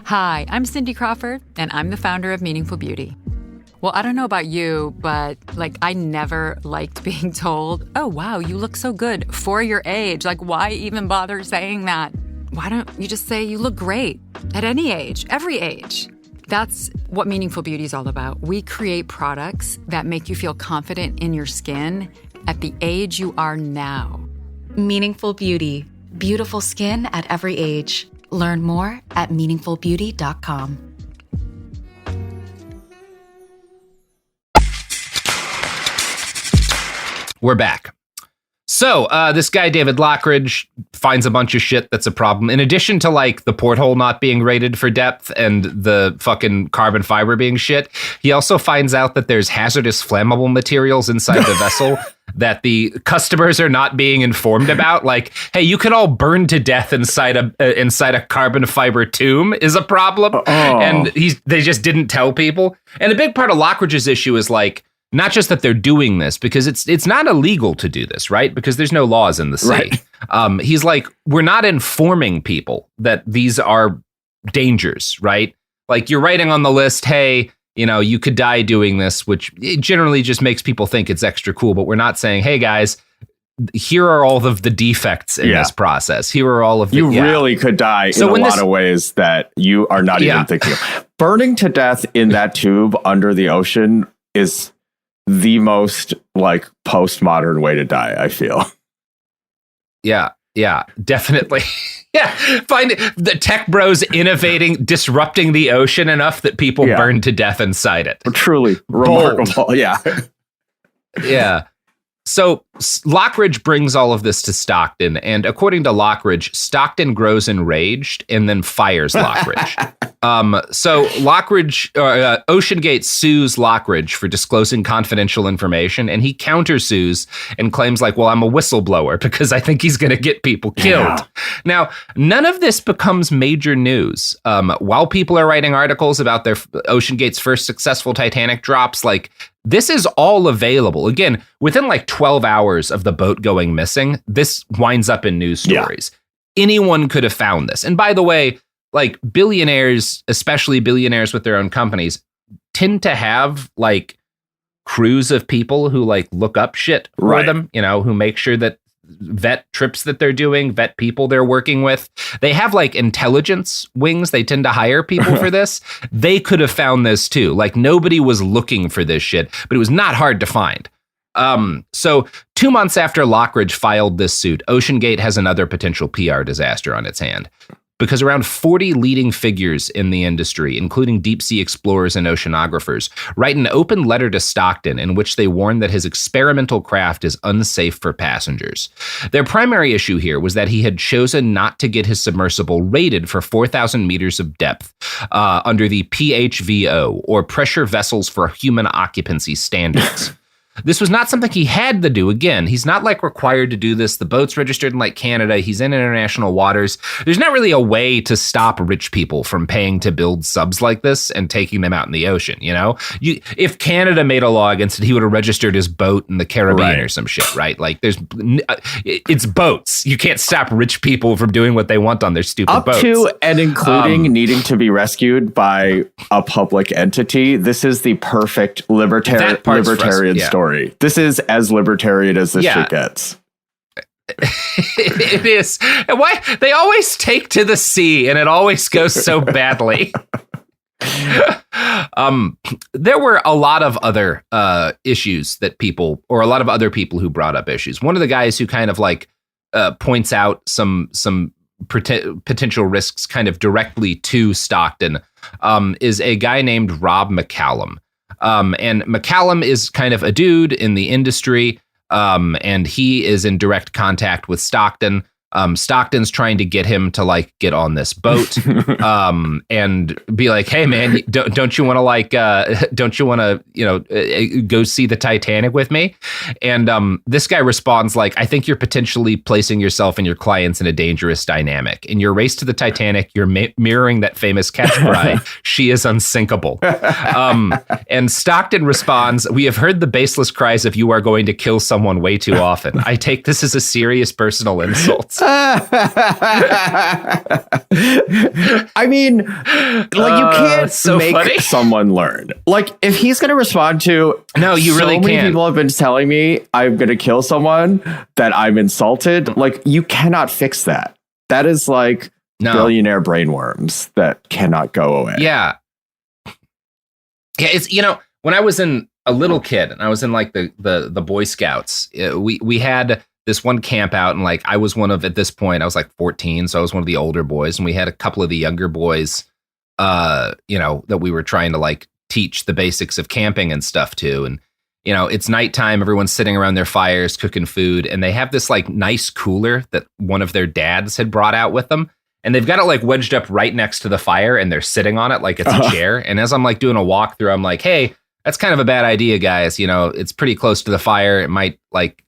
Hi, I'm Cindy Crawford, and I'm the founder of Meaningful Beauty. Well, I don't know about you, but I never liked being told, oh, wow, you look so good for your age. Why even bother saying that? Why don't you just say you look great at any age, every age? That's what Meaningful Beauty is all about. We create products that make you feel confident in your skin at the age you are now. Meaningful Beauty. Beautiful skin at every age. Learn more at meaningfulbeauty.com. We're back. So this guy, David Lockridge, finds a bunch of shit that's a problem. In addition to the porthole not being rated for depth and the fucking carbon fiber being shit, he also finds out that there's hazardous flammable materials inside the vessel that the customers are not being informed about. Hey, you could all burn to death inside a carbon fiber tomb is a problem. Oh. And they just didn't tell people. And a big part of Lockridge's issue is not just that they're doing this, because it's not illegal to do this, right? Because there's no laws in the sea. Right. He's we're not informing people that these are dangers, right? You're writing on the list, hey, you could die doing this, which it generally just makes people think it's extra cool. But we're not saying, hey, guys, here are all of the defects in this process. Here are all of the... You really could die in a lot of ways that you are not even thinking of. Burning to death in that tube under the ocean is the most postmodern way to die, I feel. Yeah, definitely. Find the tech bros innovating, disrupting the ocean enough that people burn to death inside it. Truly remarkable. Yeah. Yeah. So Lockridge brings all of this to Stockton, and according to Lockridge, Stockton grows enraged and then fires Lockridge. So Lockridge, Oceangate sues Lockridge for disclosing confidential information, and he countersues and claims well, I'm a whistleblower because I think he's going to get people killed. Yeah. Now, none of this becomes major news. While people are writing articles about their Oceangate's first successful Titanic drops, this is all available. Again, within 12 hours of the boat going missing, this winds up in news stories. Yeah. Anyone could have found this. And by the way, billionaires, especially billionaires with their own companies, tend to have crews of people who look up shit for them, who make sure that vet trips that they're doing, vet people they're working with. They have intelligence wings. They tend to hire people for this. They could have found this too. Nobody was looking for this shit, but it was not hard to find. So 2 months after Lockridge filed this suit, Oceangate has another potential PR disaster on its hand. Because around 40 leading figures in the industry, including deep sea explorers and oceanographers, write an open letter to Stockton in which they warn that his experimental craft is unsafe for passengers. Their primary issue here was that he had chosen not to get his submersible rated for 4,000 meters of depth under the PHVO, or Pressure Vessels for Human Occupancy standards. This was not something he had to do. Again, he's not required to do this. The boat's registered in Canada. He's in international waters. There's not really a way to stop rich people from paying to build subs like this and taking them out in the ocean. If Canada made a law against it, he would have registered his boat in the Caribbean or some shit, right? It's boats. You can't stop rich people from doing what they want on their stupid boats. Up to and including needing to be rescued by a public entity. This is the perfect libertarian story. This is as libertarian as this shit gets. It is. And why they always take to the sea and it always goes so badly. There were a lot of other issues that a lot of other people who brought up issues. One of the guys who kind of points out some potential risks kind of directly to Stockton is a guy named Rob McCallum. And McCallum is kind of a dude in the industry, and he is in direct contact with Stockton. Stockton's trying to get him to like get on this boat and be like, hey man, don't you want to go see the Titanic with me? And this guy responds like, I think you're potentially placing yourself and your clients in a dangerous dynamic. In your race to the Titanic, you're mirroring that famous catch cry, she is unsinkable. And Stockton responds, we have heard the baseless cries of you are going to kill someone way too often. I take this as a serious personal insult. I mean, like, you can't make someone learn. Like, if he's going to respond to, no, you really can't. So many people have been telling me I'm going to kill someone, that I'm insulted. Like, you cannot fix that. That is like billionaire brainworms that cannot go away. Yeah. Yeah. It's, when I was a little kid and I was in like the Boy Scouts, we had this one camp out, and like I was one of, at this point I was like 14, so I was one of the older boys, and we had a couple of the younger boys that we were trying to like teach the basics of camping and stuff to. And it's nighttime, everyone's sitting around their fires cooking food, and they have this like nice cooler that one of their dads had brought out with them, and they've got it like wedged up right next to the fire, and they're sitting on it like it's a chair. And as I'm like doing a walkthrough, I'm like, hey, that's kind of a bad idea, guys. It's pretty close to the fire, it might like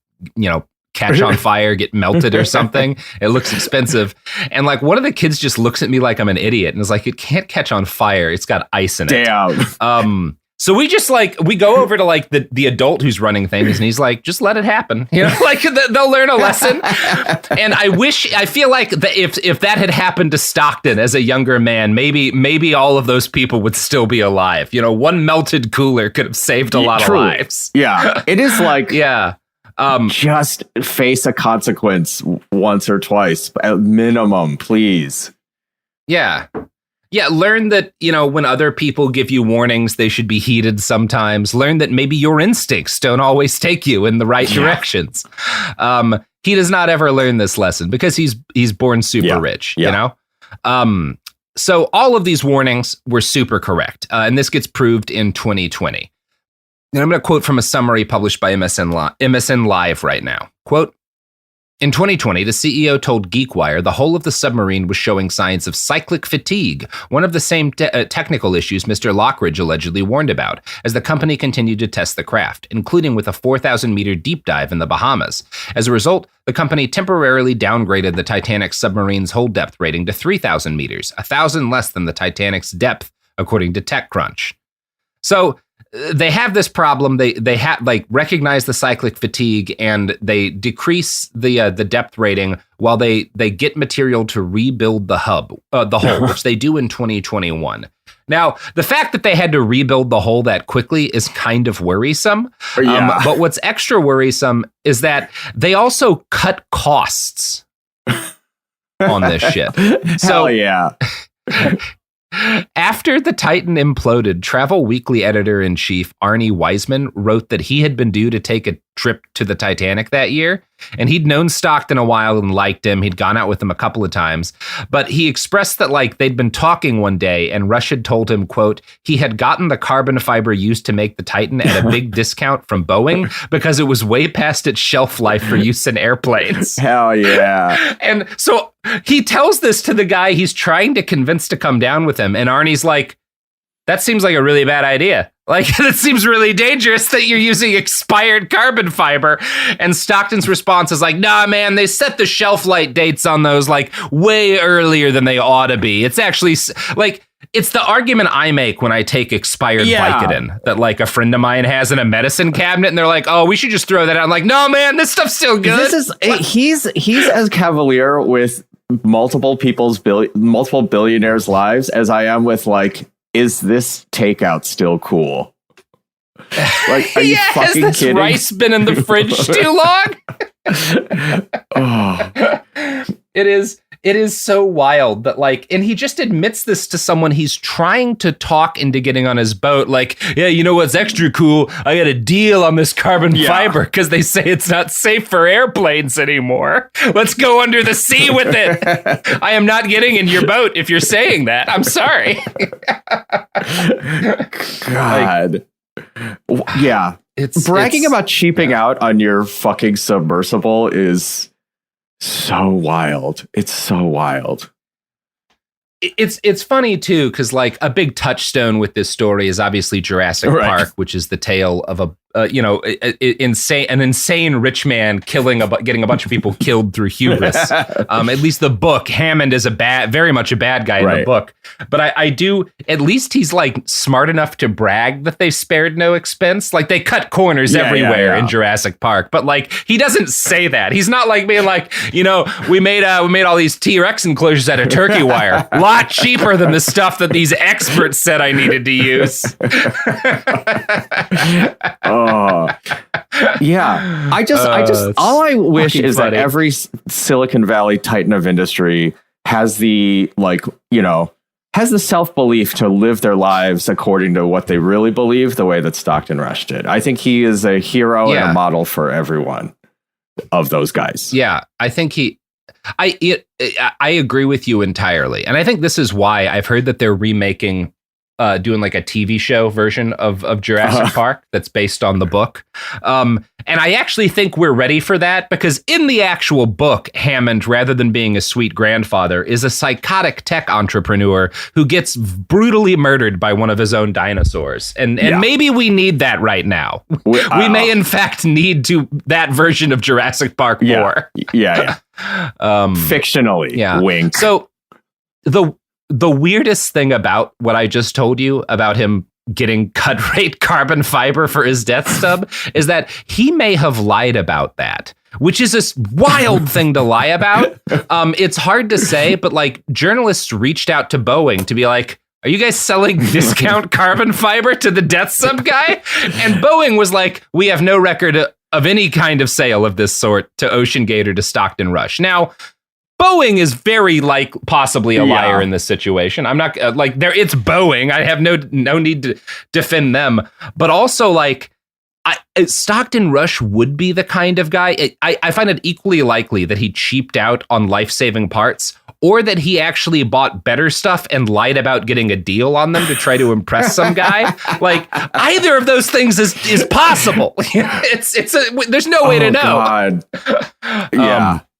catch on fire, get melted or something. It looks expensive. And like one of the kids just looks at me like I'm an idiot and is like, it can't catch on fire, it's got ice in it. Damn. So we just like, we go over to like the adult who's running things, and he's like, just let it happen. Like they'll learn a lesson. And I feel like if that had happened to Stockton as a younger man, maybe all of those people would still be alive. One melted cooler could have saved a lot of lives. Yeah. It is like, yeah. Just face a consequence once or twice at minimum, please. Yeah. Yeah. Learn that, when other people give you warnings, they should be heeded sometimes. Learn that maybe your instincts don't always take you in the right directions. He does not ever learn this lesson because he's born super rich, So all of these warnings were super correct. And this gets proved in 2020. And I'm going to quote from a summary published by MSN Live right now. Quote, in 2020, the CEO told GeekWire the hull of the submarine was showing signs of cyclic fatigue, one of the same technical issues Mr. Lockridge allegedly warned about, as the company continued to test the craft, including with a 4,000-meter deep dive in the Bahamas. As a result, the company temporarily downgraded the Titanic's submarine's hull depth rating to 3,000 meters, 1,000 less than the Titanic's depth, according to TechCrunch. So they have this problem. They recognize the cyclic fatigue, and they decrease the depth rating while they get material to rebuild the hull, which they do in 2021. Now, the fact that they had to rebuild the hull that quickly is kind of worrisome. But what's extra worrisome is that they also cut costs on this shit. Hell yeah. After the Titan imploded, Travel Weekly editor-in-chief Arnie Weisman wrote that he had been due to take a trip to the Titanic that year, and he'd known Stockton a while and liked him. He'd gone out with him a couple of times, but he expressed that like they'd been talking one day, and Rush had told him, quote, he had gotten the carbon fiber used to make the Titan at a big discount from Boeing because it was way past its shelf life for use in airplanes. Hell yeah. And so he tells this to the guy he's trying to convince to come down with him, and Arnie's like, that seems like a really bad idea. Like, that seems really dangerous that you're using expired carbon fiber. And Stockton's response is like, nah, man, they set the shelf life dates on those like way earlier than they ought to be. It's actually like, it's the argument I make when I take expired Vicodin that like a friend of mine has in a medicine cabinet, and they're like, oh, we should just throw that out. I'm like, no, man, this stuff's still good. He's as cavalier with multiple billionaires' lives as I am with like, is this takeout still cool? Like, are you fucking has this kidding? Rice been in the fridge too long? It is so wild that like, and he just admits this to someone he's trying to talk into getting on his boat. Like, yeah, you know what's extra cool? I got a deal on this carbon fiber because they say it's not safe for airplanes anymore. Let's go under the sea with it. I am not getting in your boat if you're saying that. I'm sorry. God. Yeah. It's bragging about cheaping out on your fucking submersible is So wild. It's so wild. It's funny too, because like a big touchstone with this story is obviously Jurassic Park, which is the tale of an insane rich man getting a bunch of people killed through hubris. At least the book, Hammond is very much a bad guy in the book. But I do, at least he's like smart enough to brag that they spared no expense. Like they cut corners everywhere in Jurassic Park, but like he doesn't say that. He's not like being like, we made all these T-Rex enclosures out of turkey wire, a lot cheaper than the stuff that these experts said I needed to use. Yeah. I just all I wish is that every Silicon Valley titan of industry has the self-belief to live their lives according to what they really believe, the way that Stockton Rush did. I think he is a hero and a model for everyone of those guys. Yeah, I think I agree with you entirely. And I think this is why I've heard that they're remaking doing like a TV show version of Jurassic Park that's based on the book. And I actually think we're ready for that, because in the actual book, Hammond, rather than being a sweet grandfather, is a psychotic tech entrepreneur who gets brutally murdered by one of his own dinosaurs. And maybe we need that right now. We may in fact need that version of Jurassic Park more. Fictionally, wink. So the weirdest thing about what I just told you about him getting cut rate carbon fiber for his Deathsub is that he may have lied about that, which is this wild thing to lie about. It's hard to say, but like journalists reached out to Boeing to be like, are you guys selling discount carbon fiber to the Deathsub guy? And Boeing was like, we have no record of any kind of sale of this sort to Oceangate or to Stockton Rush. Now, Boeing is very possibly a liar in this situation. I'm not it's Boeing. I have no need to defend them, but also Stockton Rush would be the kind of guy. I find it equally likely that he cheaped out on life-saving parts, or that he actually bought better stuff and lied about getting a deal on them to try to impress some guy. Like either of those things is possible. There's no way to know. God.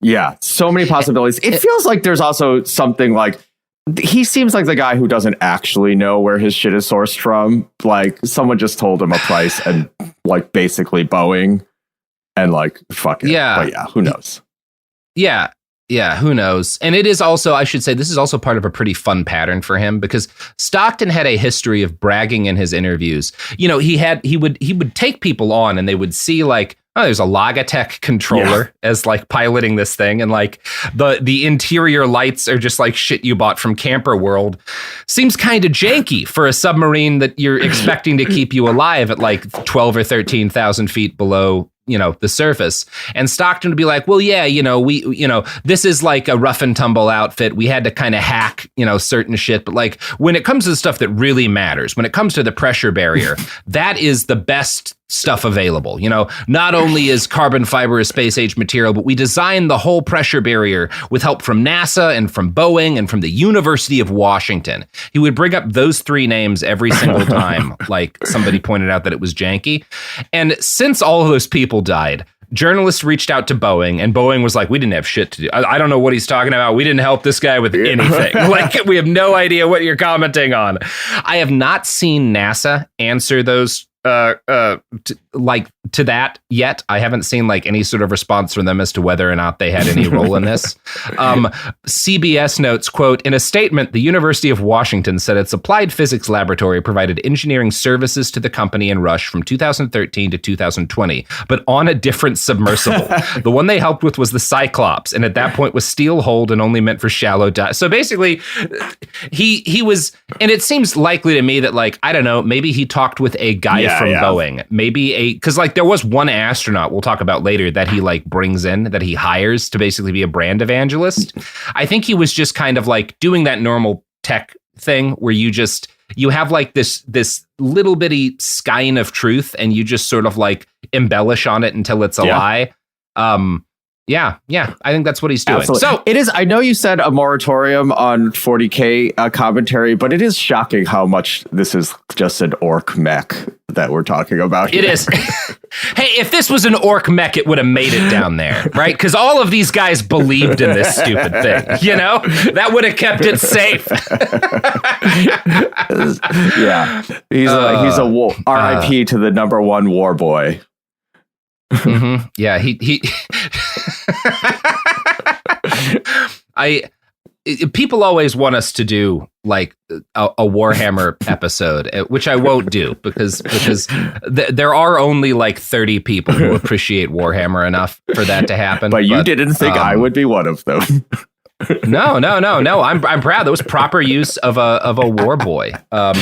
Yeah, so many possibilities. It feels like there's also something like he seems like the guy who doesn't actually know where his shit is sourced from. Like someone just told him a price and like basically Boeing and like fuck it. Yeah. But yeah, who knows? Yeah, who knows? And it is also, I should say, this is also part of a pretty fun pattern for him, because Stockton had a history of bragging in his interviews. He would take people on and they would see like, oh, there's a Logitech controller as like piloting this thing, and like the interior lights are just like shit you bought from Camper World. Seems kind of janky for a submarine that you're expecting to keep you alive at like 12 or 13,000 feet below the surface. And Stockton would be like, well, yeah, this is like a rough and tumble outfit. We had to kind of hack, certain shit. But like when it comes to the stuff that really matters, when it comes to the pressure barrier, that is the best stuff available. Not only is carbon fiber a space age material, but we designed the whole pressure barrier with help from NASA and from Boeing and from the University of Washington. He would bring up those three names every single time, like somebody pointed out that it was janky. And since all of those people died, journalists reached out to Boeing, and Boeing was like, we didn't have shit to do. I don't know what he's talking about. We didn't help this guy with anything. Like, we have no idea what you're commenting on. I have not seen NASA answer those to that yet. I haven't seen like any sort of response from them as to whether or not they had any role in this. CBS notes, quote, in a statement, the University of Washington said its applied physics laboratory provided engineering services to the company in Rush from 2013 to 2020, but on a different submersible. The one they helped with was the Cyclops, and at that point was steel-hulled and only meant for shallow dive. So basically, he was, and it seems likely to me that like, I don't know, maybe he talked with a guy from Boeing, maybe because like there was one astronaut we'll talk about later that he like brings in, that he hires to basically be a brand evangelist. I think he was just kind of like doing that normal tech thing where you have like this little bitty skein of truth and you just sort of like embellish on it until it's a lie. Yeah, I think that's what he's doing. Absolutely. So it is. I know you said a moratorium on 40K commentary, but it is shocking how much this is just an orc mech that we're talking about here. It is. Hey, if this was an orc mech, it would have made it down there, right? Because all of these guys believed in this stupid thing. You know, that would have kept it safe. Yeah, he's a RIP to the number one war boy. Mm-hmm. Yeah, he people always want us to do like a Warhammer episode, which I won't do because there are only like 30 people who appreciate Warhammer enough for that to happen. But you didn't think I would be one of them. No. I'm proud. That was proper use of a war boy. I'm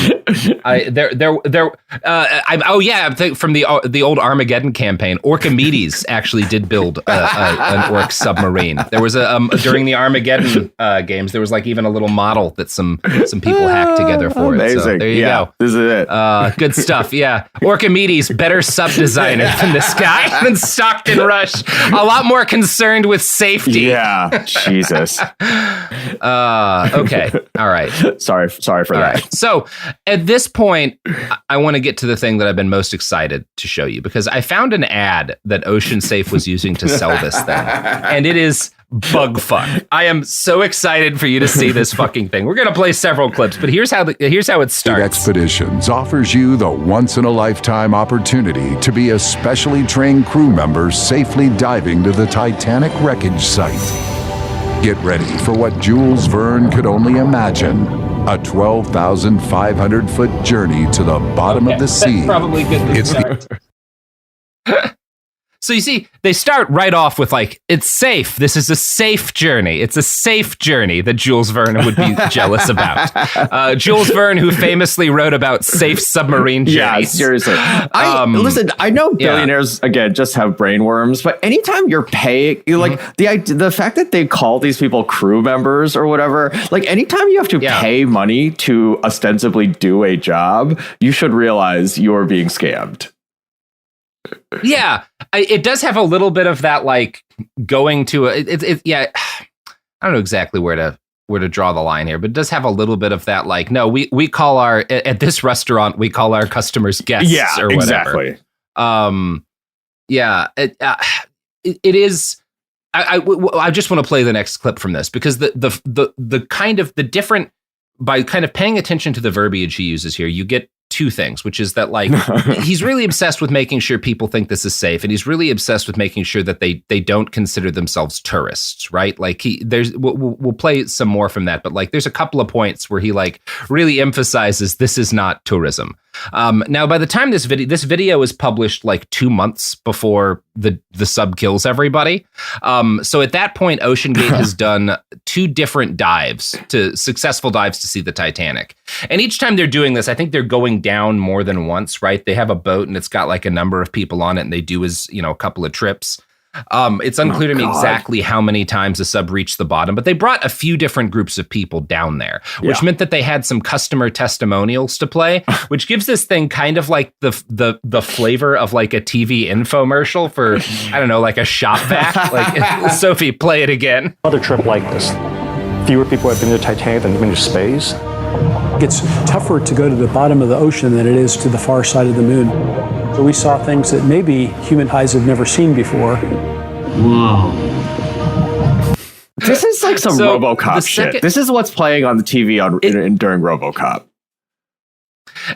from the old Armageddon campaign. Orchimedes actually did build an orc submarine. There was during the Armageddon games. There was like even a little model that some people hacked together for it. So there you go. This is it. Good stuff. Yeah, Orchimedes, better sub designer than this guy than Stockton Rush. A lot more concerned with safety. Yeah, Jesus. Okay. All right. Sorry for that. Right. So at this point, I want to get to the thing that I've been most excited to show you because I found an ad that OceanSafe was using to sell this thing, and it is bug fuck. I am so excited for you to see this fucking thing. We're going to play several clips, but here's how it starts. Expeditions offers you the once-in-a-lifetime opportunity to be a specially trained crew member safely diving to the Titanic wreckage site. Get ready for what Jules Verne could only imagine. A 12,500-foot journey to the bottom of the sea. Probably good to start. So you see, they start right off with like, it's safe. This is a safe journey. It's a safe journey that Jules Verne would be jealous about. Jules Verne, who famously wrote about safe submarine journeys. Yeah, seriously. Listen, I know billionaires, again, just have brainworms, but anytime you're paying, like the fact that they call these people crew members or whatever, like anytime you have to pay money to ostensibly do a job, you should realize you're being scammed. Yeah, it does have a little bit of that, like going to I don't know exactly where to draw the line here, but it does have a little bit of that, like, no, we call at this restaurant, we call our customers guests or whatever. Exactly. It is. I just want to play the next clip from this because the kind of the different, by kind of paying attention to the verbiage he uses here, you get two things, which is that like he's really obsessed with making sure people think this is safe, and he's really obsessed with making sure that they don't consider themselves tourists, right? Like we'll play some more from that, but like there's a couple of points where he like really emphasizes this is not tourism. Now, by the time this video is published, like 2 months before the sub kills everybody. So at that point, Oceangate has done 2 different successful dives to see the Titanic. And each time they're doing this, I think they're going down more than once, right? They have a boat and it's got like a number of people on it, and they do a couple of trips. It's unclear to me exactly how many times the sub reached the bottom, but they brought a few different groups of people down there, which meant that they had some customer testimonials to play, which gives this thing kind of like the flavor of like a TV infomercial for, I don't know, like a shop vac. Like, Sophie, play it again. Another trip like this, fewer people have been to Titanic than have been to space. It's tougher to go to the bottom of the ocean than it is to the far side of the moon. So we saw things that maybe human eyes have never seen before. Whoa. This is like some RoboCop shit. This is what's playing on the TV during RoboCop.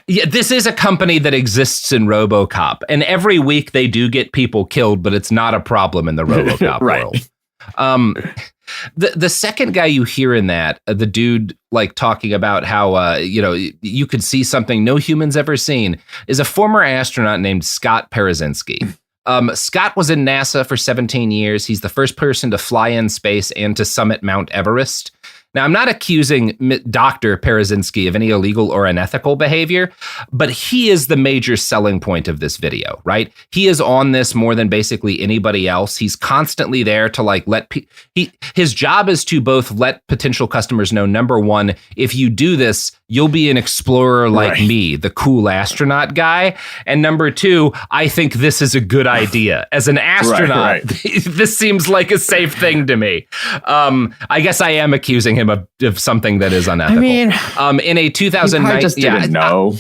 Yeah, this is a company that exists in RoboCop, and every week they do get people killed, but it's not a problem in the RoboCop world. The second guy you hear in that, the dude like talking about how you could see something no human's ever seen, is a former astronaut named Scott Parazynski. Scott was in NASA for 17 years. He's the first person to fly in space and to summit Mount Everest. Now, I'm not accusing Dr. Perezinski of any illegal or unethical behavior, but he is the major selling point of this video, right? He is on this more than basically anybody else. He's constantly there to like his job is to both let potential customers know, number one, if you do this, you'll be an explorer like me, the cool astronaut guy. And number two, I think this is a good idea. As an astronaut, this seems like a safe thing to me. I guess I am accusing him of something that is unethical. I mean, in a 2009, just didn't know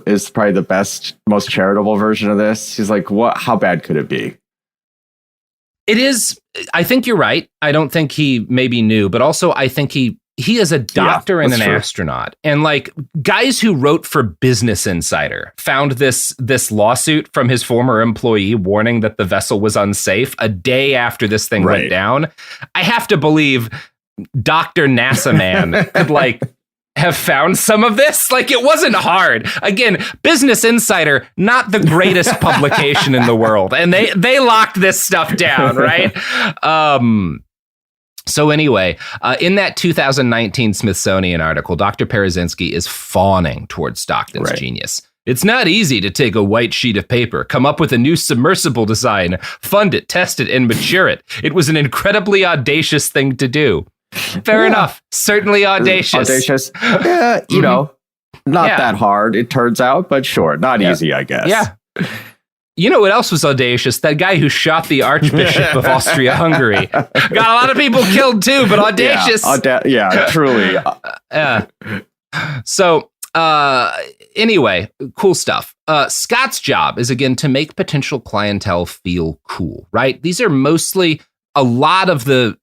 is probably the best, most charitable version of this. He's like, what? How bad could it be? It is. I think you're right. I don't think he maybe knew, but also I think he is a doctor and an astronaut. And like guys who wrote for Business Insider found this lawsuit from his former employee warning that the vessel was unsafe a day after this thing went down. I have to believe Dr. NASA man could like have found some of this. Like it wasn't hard. Again, Business Insider, not the greatest publication in the world. And they locked this stuff down, right? So anyway, in that 2019 Smithsonian article, Dr. Perezinski is fawning towards Stockton's genius. It's not easy to take a white sheet of paper, come up with a new submersible design, fund it, test it, and mature it. It was an incredibly audacious thing to do. Fair enough. Certainly audacious. Yeah, you know, not that hard, it turns out, but sure, not easy, I guess. Yeah. You know what else was audacious? That guy who shot the Archbishop of Austria-Hungary. Got a lot of people killed too, but audacious. Truly. So, anyway, cool stuff. Scott's job is, again, to make potential clientele feel cool, right? These are mostly a lot of the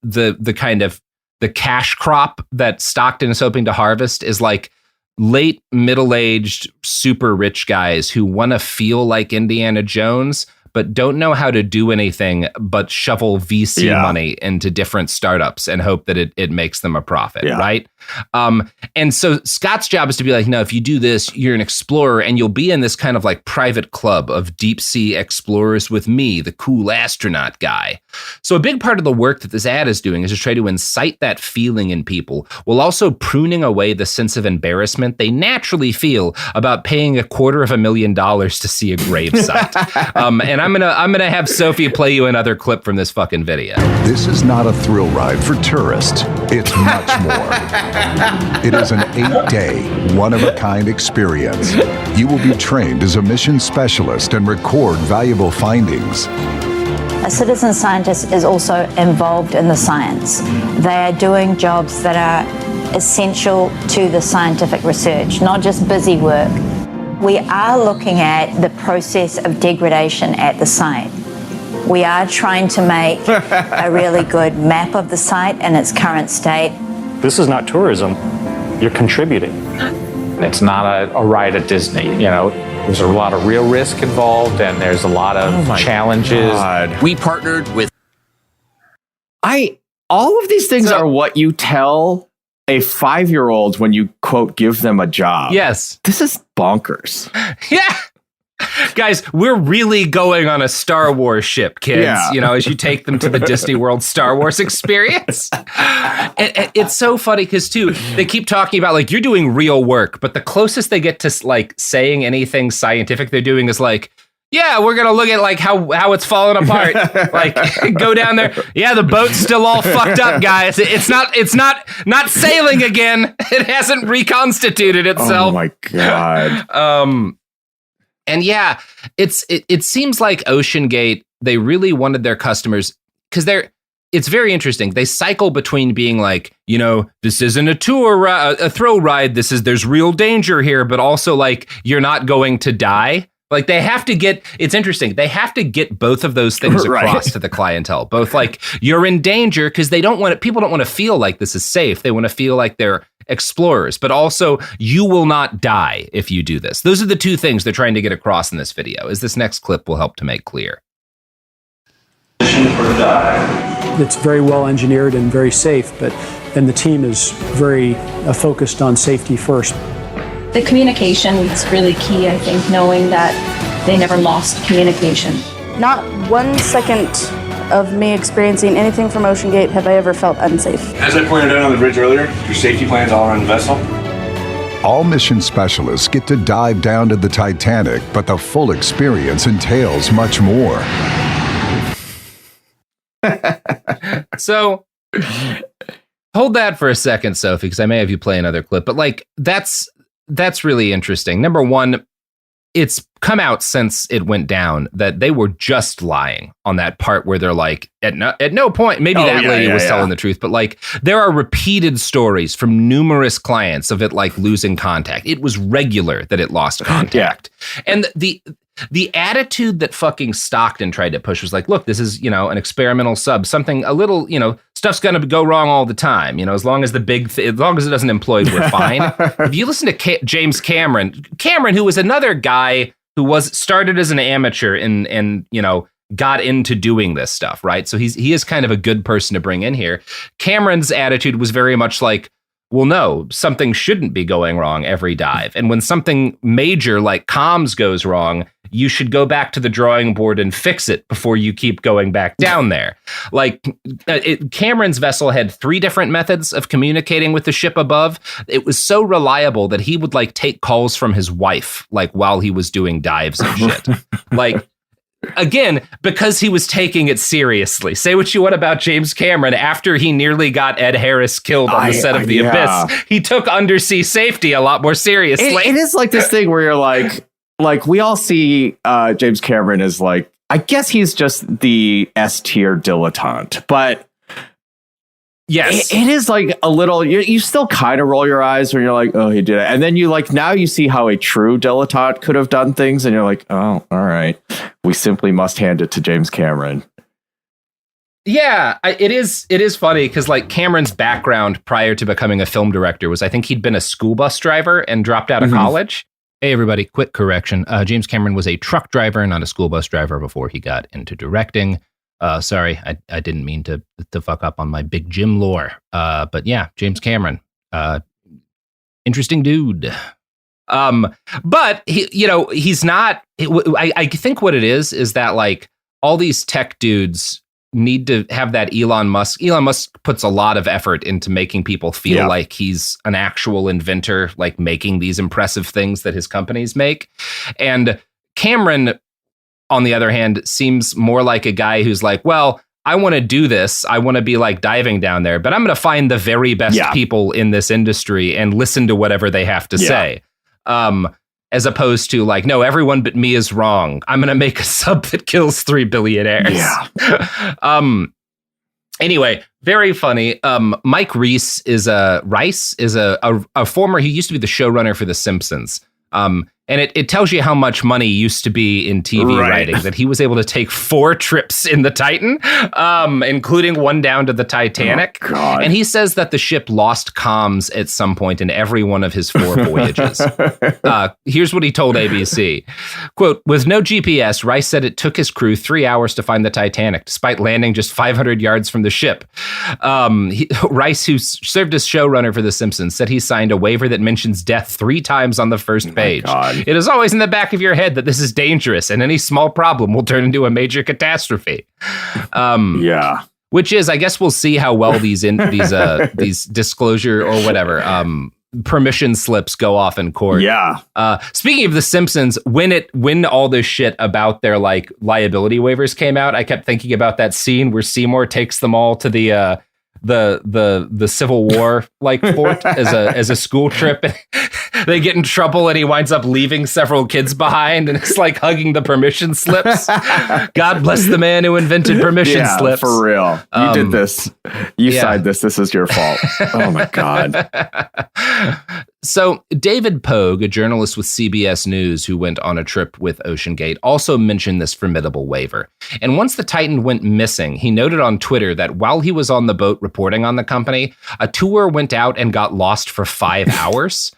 kind of the cash crop that Stockton is hoping to harvest is like late middle-aged, super rich guys who want to feel like Indiana Jones, but don't know how to do anything but shovel VC money into different startups and hope that it makes them a profit, right? And so Scott's job is to be like, no, if you do this, you're an explorer and you'll be in this kind of like private club of deep sea explorers with me, the cool astronaut guy. So a big part of the work that this ad is doing is to try to incite that feeling in people while also pruning away the sense of embarrassment they naturally feel about paying $250,000 to see a gravesite. And I'm gonna have Sophie play you another clip from this fucking video. This is not a thrill ride for tourists. It's much more. It is an 8-day, one-of-a-kind experience. You will be trained as a mission specialist and record valuable findings. A citizen scientist is also involved in the science. They are doing jobs that are essential to the scientific research, not just busy work. We are looking at the process of degradation at the site. We are trying to make a really good map of the site and its current state. This is not tourism. You're contributing. It's not a ride at Disney. You know, there's a lot of real risk involved, and there's a lot of challenges. God. We partnered with... All of these things are what you tell a 5-year-old when you, quote, give them a job. Yes. This is bonkers. Yeah. Guys, we're really going on a Star Wars ship, kids, you know, as you take them to the Disney World Star Wars experience. And it's so funny because, too, they keep talking about, like, you're doing real work, but the closest they get to, like, saying anything scientific they're doing is, like, yeah, we're going to look at, like, how it's falling apart. Like, go down there. Yeah, the boat's still all fucked up, guys. It's not sailing again. It hasn't reconstituted itself. Oh, my God. And yeah, it seems like Oceangate, they really wanted their customers, because it's very interesting. They cycle between being like, you know, this isn't a thrill ride. There's real danger here, but also like, you're not going to die. Like they have to get, it's interesting. They have to get both of those things across to the clientele. Both like you're in danger because people don't want to feel like this is safe. They want to feel like they're explorers, but also you will not die if you do this. Those are the two things they're trying to get across in this video, as this next clip will help to make clear. It's very well engineered and very safe, and the team is very focused on safety first. The communication is really key, I think, knowing that they never lost communication. Not 1 second of me experiencing anything from Oceangate have I ever felt unsafe. As I pointed out on the bridge earlier, your safety plans all around the vessel. All mission specialists get to dive down to the Titanic, but the full experience entails much more. So, hold that for a second, Sophie, because I may have you play another clip. But like, that's really interesting. Number one, it's come out since it went down that they were just lying on that part where they're like, at no point, maybe lady was telling the truth, but like there are repeated stories from numerous clients of it like losing contact. It was regular that it lost contact. And the attitude that fucking Stockton tried to push was like, look, this is, an experimental sub, something a little, stuff's going to go wrong all the time. As long as as long as it doesn't implode, we're fine. If you listen to James Cameron, who was another guy who started as an amateur and got into doing this stuff, right? So he is kind of a good person to bring in here. Cameron's attitude was very much like, well, no, something shouldn't be going wrong every dive. And when something major like comms goes wrong, you should go back to the drawing board and fix it before you keep going back down there. Like Cameron's vessel had 3 different methods of communicating with the ship above. It was so reliable that he would like take calls from his wife, like while he was doing dives and shit. Like, again, because he was taking it seriously. Say what you want about James Cameron. After he nearly got Ed Harris killed on the set of The Abyss, he took undersea safety a lot more seriously. It is like this thing where you're like we all see James Cameron as like, I guess he's just the S-tier dilettante, but yes, it is like a little, you still kind of roll your eyes when you're like, oh, he did it. And then now you see how a true dilettante could have done things. And you're like, oh, all right. We simply must hand it to James Cameron. Yeah, it is funny because like Cameron's background prior to becoming a film director was, I think he'd been a school bus driver and dropped out of college. Hey, everybody, quick correction. James Cameron was a truck driver, not a school bus driver before he got into directing. Sorry, I didn't mean to fuck up on my Big Jim lore. But yeah, James Cameron, interesting dude. But he's not. I think what it is that like all these tech dudes need to have that Elon Musk. Elon Musk puts a lot of effort into making people feel like he's an actual inventor, like making these impressive things that his companies make. And Cameron, on the other hand, seems more like a guy who's like, well, I want to do this. I want to be like diving down there, but I'm going to find the very best people in this industry and listen to whatever they have to say. As opposed to like, no, everyone but me is wrong. I'm going to make a sub that kills 3 billionaires. Yeah. Anyway, very funny. Mike Reiss is a former, he used to be the showrunner for The Simpsons. And it tells you how much money used to be in TV writing, that he was able to take 4 trips in the Titan, including one down to the Titanic. Oh, God. And he says that the ship lost comms at some point in every one of his 4 voyages. Here's what he told ABC. Quote, with no GPS, Rice said it took his crew 3 hours to find the Titanic, despite landing just 500 yards from the ship. Rice, who served as showrunner for The Simpsons, said he signed a waiver that mentions death 3 times on the first page. It is always in the back of your head that this is dangerous and any small problem will turn into a major catastrophe. Which is, I guess we'll see how well these disclosure or whatever permission slips go off in court. Speaking of The Simpsons, when all this shit about their like liability waivers came out, I kept thinking about that scene where Seymour takes them all to the Civil War like fort as a school trip. They get in trouble and he winds up leaving several kids behind and it's like hugging the permission slips. God bless the man who invented permission slips. For real. You did this. You signed this. This is your fault. Oh my God. So David Pogue, a journalist with CBS News who went on a trip with Oceangate, also mentioned this formidable waiver. And once the Titan went missing, he noted on Twitter that while he was on the boat reporting on the company, a tour went out and got lost for 5 hours.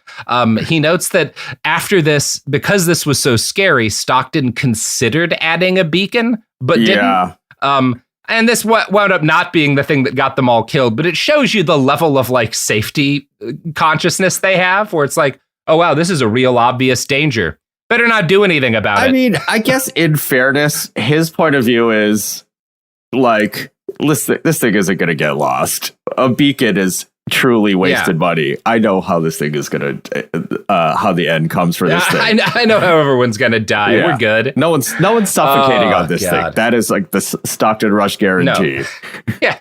He notes that after this, because this was so scary, Stockton considered adding a beacon, but didn't. And this wound up not being the thing that got them all killed, but it shows you the level of like safety consciousness they have, where it's like, oh, wow, this is a real obvious danger. Better not do anything about it. I mean, I guess in fairness, his point of view is like, this thing isn't going to get lost. A beacon is truly wasted money. I know how this thing is going to, how the end comes for this thing. I know how everyone's going to die. Yeah. We're good. No one's suffocating on this thing. That is like the Stockton Rush guarantee. No. Yeah.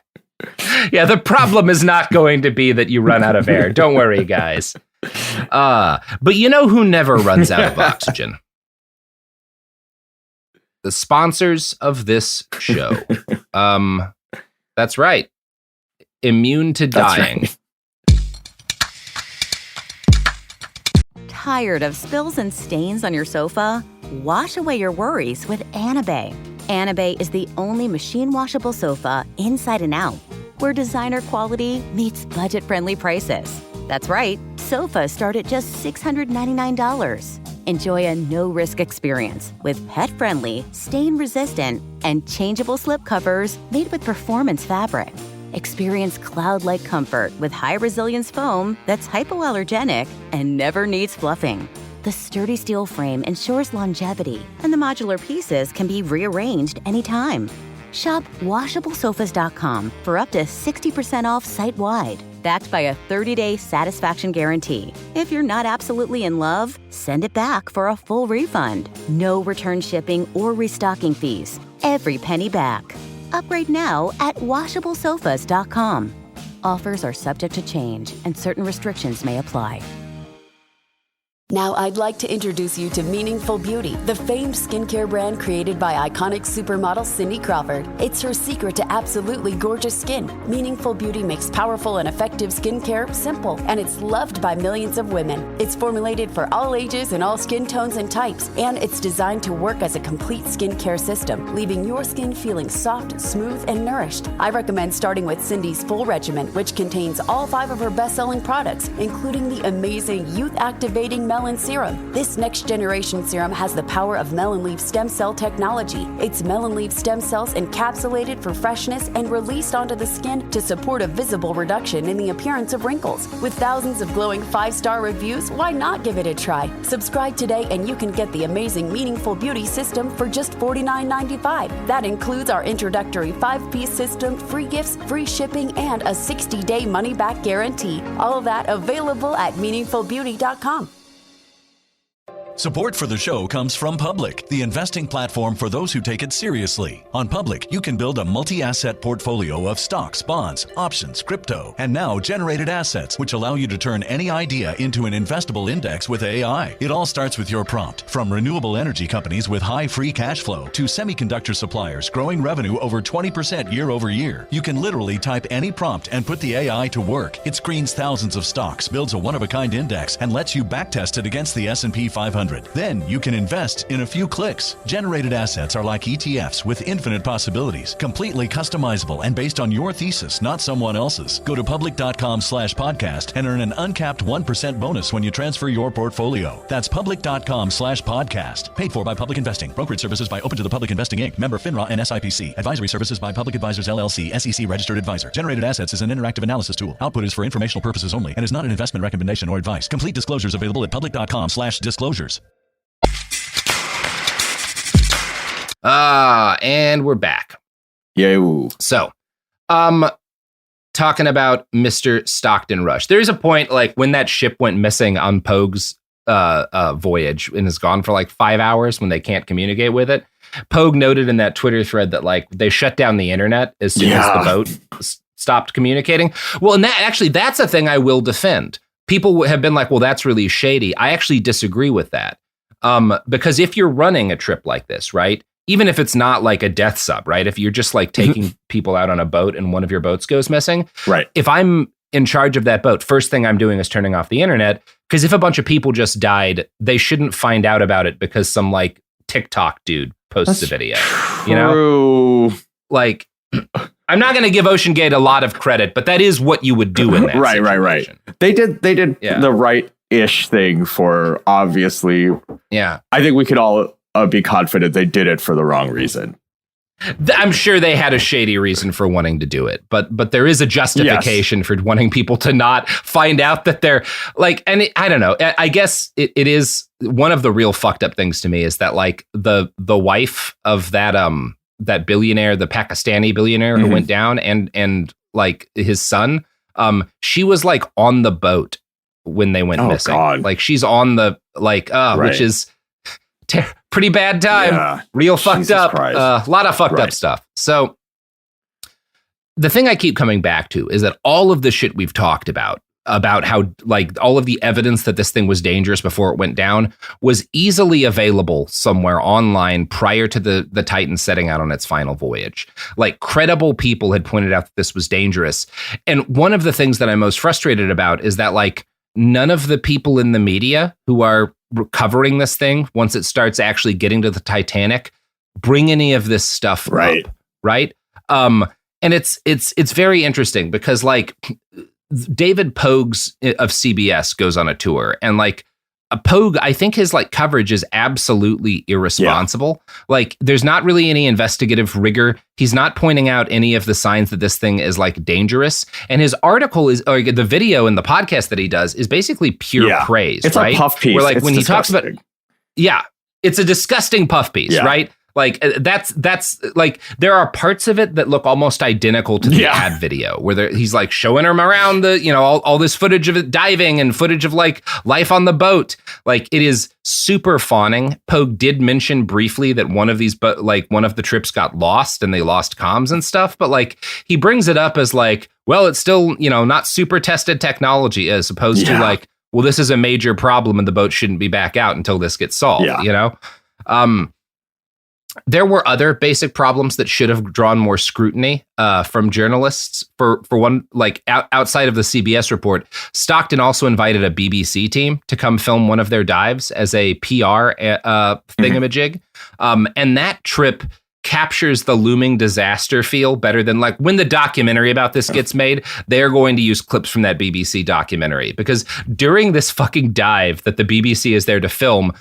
Yeah, the problem is not going to be that you run out of air. Don't worry, guys. But you know who never runs out of oxygen? The sponsors of this show. That's right. Immune to dying. Right. Tired of spills and stains on your sofa? Wash away your worries with Anabay. Anabay is the only machine washable sofa inside and out, where designer quality meets budget-friendly prices. That's right, sofas start at just $699. Enjoy a no-risk experience with pet-friendly, stain-resistant, and changeable slip covers made with performance fabric. Experience cloud-like comfort with high-resilience foam that's hypoallergenic and never needs fluffing. The sturdy steel frame ensures longevity, and the modular pieces can be rearranged anytime. Shop WashableSofas.com for up to 60% off site-wide, backed by a 30-day satisfaction guarantee. If you're not absolutely in love, send it back for a full refund. No return shipping or restocking fees. Every penny back. Upgrade now at WashableSofas.com. Offers are subject to change, and certain restrictions may apply. Now I'd like to introduce you to Meaningful Beauty, the famed skincare brand created by iconic supermodel Cindy Crawford. It's her secret to absolutely gorgeous skin. Meaningful Beauty makes powerful and effective skincare simple, and it's loved by millions of women. It's formulated for all ages and all skin tones and types, and it's designed to work as a complete skincare system, leaving your skin feeling soft, smooth, and nourished. I recommend starting with Cindy's full regimen, which contains all 5 of her best-selling products, including the amazing youth-activating Melon Serum. This next-generation serum has the power of melon leaf stem cell technology. It's melon leaf stem cells encapsulated for freshness and released onto the skin to support a visible reduction in the appearance of wrinkles. With thousands of glowing 5-star reviews, why not give it a try? Subscribe today and you can get the amazing Meaningful Beauty system for just $49.95. That includes our introductory 5-piece system, free gifts, free shipping, and a 60-day money-back guarantee. All of that available at meaningfulbeauty.com. Support for the show comes from Public, the investing platform for those who take it seriously. On Public, you can build a multi-asset portfolio of stocks, bonds, options, crypto, and now generated assets, which allow you to turn any idea into an investable index with AI. It all starts with your prompt. From renewable energy companies with high free cash flow to semiconductor suppliers growing revenue over 20% year over year, you can literally type any prompt and put the AI to work. It screens thousands of stocks, builds a one-of-a-kind index, and lets you backtest it against the S&P 500. Then you can invest in a few clicks. Generated assets are like ETFs with infinite possibilities, completely customizable and based on your thesis, not someone else's. Go to public.com/podcast and earn an uncapped 1% bonus when you transfer your portfolio. That's public.com/podcast. Paid for by Public Investing. Brokerage services by Open to the Public Investing Inc. Member FINRA and SIPC. Advisory services by Public Advisors LLC, SEC registered advisor. Generated assets is an interactive analysis tool. Output is for informational purposes only and is not an investment recommendation or advice. Complete disclosures available at public.com/disclosures. And we're back. Yo. So, talking about Mr. Stockton Rush. There's a point like when that ship went missing on Pogue's voyage and is gone for like 5 hours when they can't communicate with it. Pogue noted in that Twitter thread that like they shut down the internet as soon as the boat stopped communicating. Well, and that's a thing I will defend. People have been like, well, that's really shady. I actually disagree with that. Because if you're running a trip like this, right, even if it's not like a Deathsub, right, if you're just like taking people out on a boat and one of your boats goes missing, right, if I'm in charge of that boat, first thing I'm doing is turning off the internet, because if a bunch of people just died, they shouldn't find out about it because some like TikTok dude posts a video. True. You know, like I'm not going to give Oceangate a lot of credit, but that is what you would do in that situation. Right. They did the right-ish thing for, obviously. Yeah. I think we could all be confident they did it for the wrong reason. I'm sure they had a shady reason for wanting to do it, but there is a justification for wanting people to not find out that they're like, and I don't know. I guess it is one of the real fucked up things to me is that like the wife of that that billionaire, the Pakistani billionaire who went down, and like his son, she was like on the boat when they went missing. God. Like she's on the which is pretty bad time. Yeah. Real fucked up. A lot of fucked up stuff. So the thing I keep coming back to is that all of the shit we've talked about how like all of the evidence that this thing was dangerous before it went down was easily available somewhere online prior to the Titan setting out on its final voyage. Like credible people had pointed out that this was dangerous. And one of the things that I'm most frustrated about is that like none of the people in the media who are covering this thing, once it starts actually getting to the Titanic, bring any of this stuff up. Right. And it's very interesting because like David Pogues of CBS goes on a tour, and like Pogue, I think his like coverage is absolutely irresponsible. Yeah. Like there's not really any investigative rigor. He's not pointing out any of the signs that this thing is like dangerous. And his article is, or the video and the podcast that he does is basically pure praise. It's right? a puff piece. Where like it's when disgusting. he talks about, it's a disgusting puff piece, right? Like that's like there are parts of it that look almost identical to the ad video where he's like showing him around the, you know, all this footage of it diving and footage of like life on the boat. Like it is super fawning. Pogue did mention briefly that one of the trips got lost and they lost comms and stuff. But like he brings it up as like, well, it's still, you know, not super tested technology as opposed to like, well, this is a major problem and the boat shouldn't be back out until this gets solved, you know? There were other basic problems that should have drawn more scrutiny from journalists. For one, like outside of the CBS report, Stockton also invited a BBC team to come film one of their dives as a PR thingamajig. And that trip captures the looming disaster feel better than like when the documentary about this gets made, they're going to use clips from that BBC documentary because during this fucking dive that the BBC is there to film,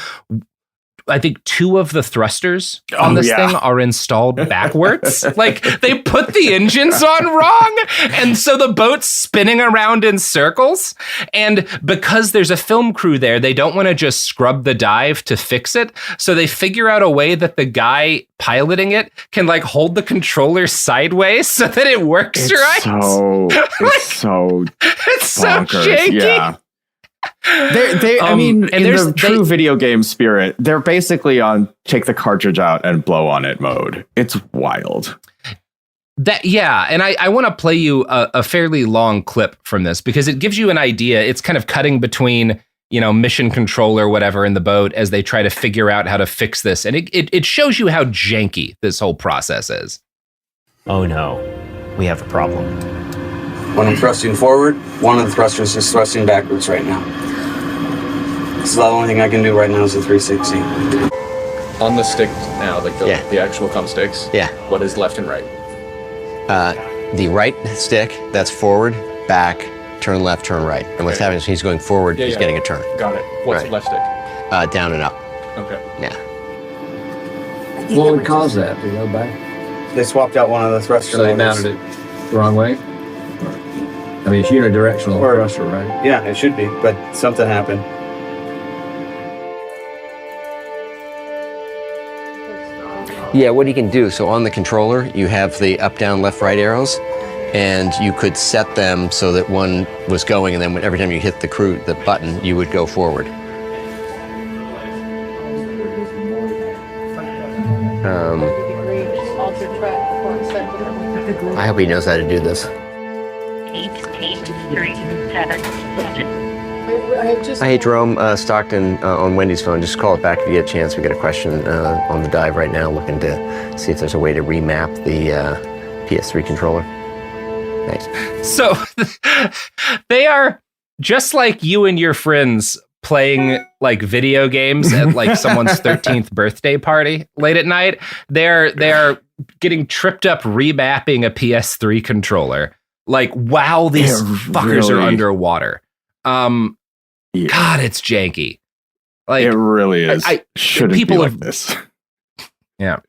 I think 2 of the thrusters on this thing are installed backwards. Like they put the engines on wrong. And so the boat's spinning around in circles. And because there's a film crew there, they don't want to just scrub the dive to fix it. So they figure out a way that the guy piloting it can like hold the controller sideways so that it works right. It's so janky. Yeah. I mean, in the true video game spirit, they're basically on take the cartridge out and blow on it mode. It's wild. And I want to play you a fairly long clip from this because it gives you an idea. It's kind of cutting between, you know, mission control or whatever in the boat as they try to figure out how to fix this. And it shows you how janky this whole process is. Oh no, we have a problem. When I'm thrusting forward, one of the thrusters is thrusting backwards right now. So the only thing I can do right now is a 360. On the stick now, like the actual com sticks, what is left and right? The right stick, that's forward, back, turn left, turn right. And what's happening is he's going forward, he's getting a turn. Got it. What's the left stick? Down and up. Okay. Yeah. What would cause that to go back? They swapped out one of the thrusters. So they mounted it the wrong way? I mean, it's unidirectional thruster, right? Yeah, it should be, but something happened. Yeah, what you can do, so on the controller, you have the up, down, left, right arrows, and you could set them so that one was going, and then every time you hit the button, you would go forward. I hope he knows how to do this. 8, 3, 7, 7. Hey, Jerome, Stockton on Wendy's phone. Just call it back if you get a chance. We got a question on the dive right now, looking to see if there's a way to remap the PS3 controller. Thanks. So they are just like you and your friends playing like video games at like someone's 13th birthday party late at night. They're getting tripped up remapping a PS3 controller. Like, wow, these fuckers are underwater. God, it's janky. Like it really is. Shouldn't be like this. Yeah.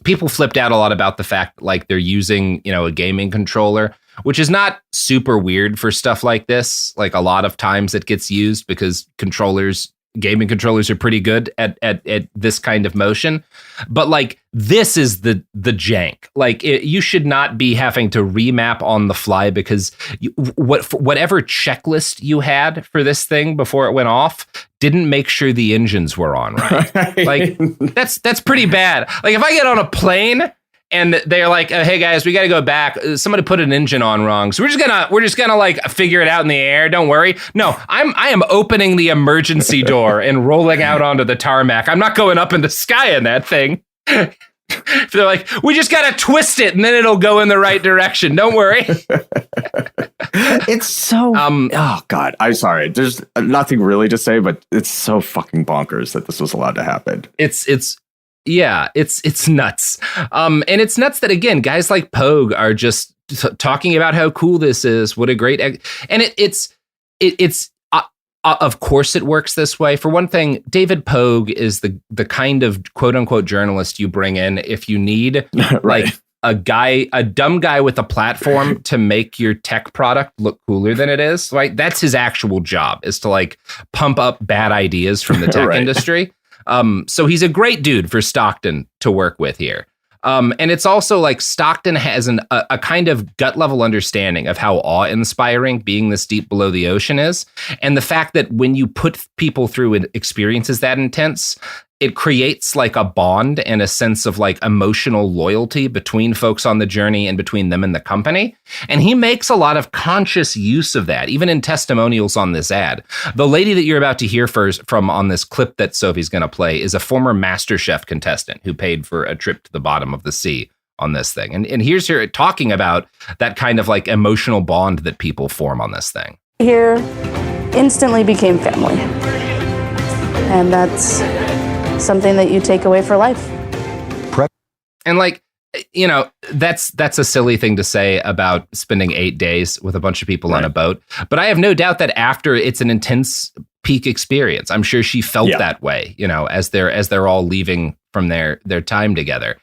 People flipped out a lot about the fact that, like, they're using, you know, a gaming controller, which is not super weird for stuff like this. Like, a lot of times it gets used because controllers gaming controllers are pretty good at this kind of motion. But like, this is the jank. Like, you should not be having to remap on the fly because whatever checklist you had for this thing before it went off didn't make sure the engines were on right. Like, that's pretty bad. Like, if I get on a plane and they're like, hey guys, we got to go back. Somebody put an engine on wrong. So we're just gonna like figure it out in the air. Don't worry. No, I am opening the emergency door and rolling out onto the tarmac. I'm not going up in the sky in that thing. They're like, we just got to twist it and then it'll go in the right direction. Don't worry. It's so, oh God, I'm sorry. There's nothing really to say, but it's so fucking bonkers that this was allowed to happen. It's nuts. And it's nuts that, again, guys like Pogue are just talking about how cool this is. What a great, and it's of course it works this way. For one thing, David Pogue is the kind of quote unquote journalist you bring in if you need right. like a dumb guy with a platform to make your tech product look cooler than it is. Right. That's his actual job, is to like pump up bad ideas from the tech right. industry. So he's a great dude for Stockton to work with here. And it's also like Stockton has a kind of gut level understanding of how awe-inspiring being this deep below the ocean is. And the fact that when you put people through experiences that intense, it creates like a bond and a sense of like emotional loyalty between folks on the journey and between them and the company. And he makes a lot of conscious use of that, even in testimonials on this ad. The lady that you're about to hear from on this clip that Sophie's going to play is a former MasterChef contestant who paid for a trip to the bottom of the sea on this thing. And here's her talking about that kind of like emotional bond that people form on this thing. Here instantly became family. And that's something that you take away for life. And like, you know, that's a silly thing to say about spending 8 days with a bunch of people on a boat. But I have no doubt that after it's an intense peak experience, I'm sure she felt that way, you know, as they're all leaving from their time together.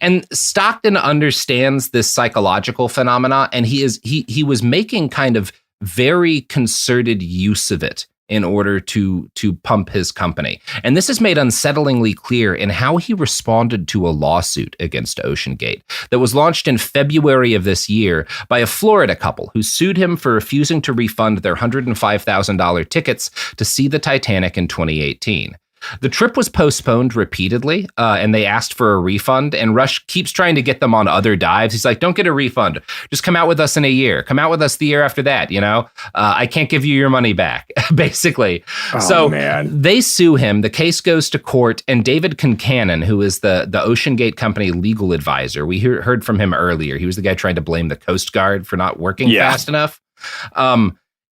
And Stockton understands this psychological phenomena, and he was making kind of very concerted use of it in order to pump his company. And this is made unsettlingly clear in how he responded to a lawsuit against Oceangate that was launched in February of this year by a Florida couple who sued him for refusing to refund their $105,000 tickets to see the Titanic in 2018. The trip was postponed repeatedly, and they asked for a refund, and Rush keeps trying to get them on other dives. He's like, don't get a refund. Just come out with us in a year. Come out with us the year after that, you know? I can't give you your money back, basically. They sue him. The case goes to court, and David Concannon, who is the Oceangate company legal advisor, we heard from him earlier. He was the guy trying to blame the Coast Guard for not working fast enough.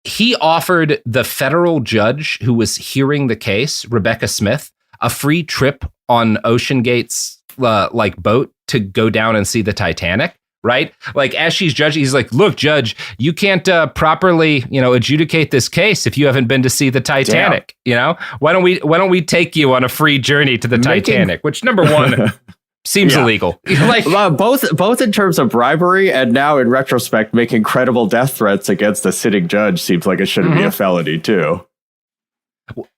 He offered the federal judge who was hearing the case, Rebecca Smith, a free trip on Oceangate's boat to go down and see the Titanic, right? Like, as she's judging, he's like, look, judge, you can't properly, you know, adjudicate this case if you haven't been to see the Titanic. Damn. You know, why don't we take you on a free journey to the Titanic? Which, number one, seems illegal. Like, both in terms of bribery and now in retrospect, making credible death threats against a sitting judge seems like it shouldn't be a felony too.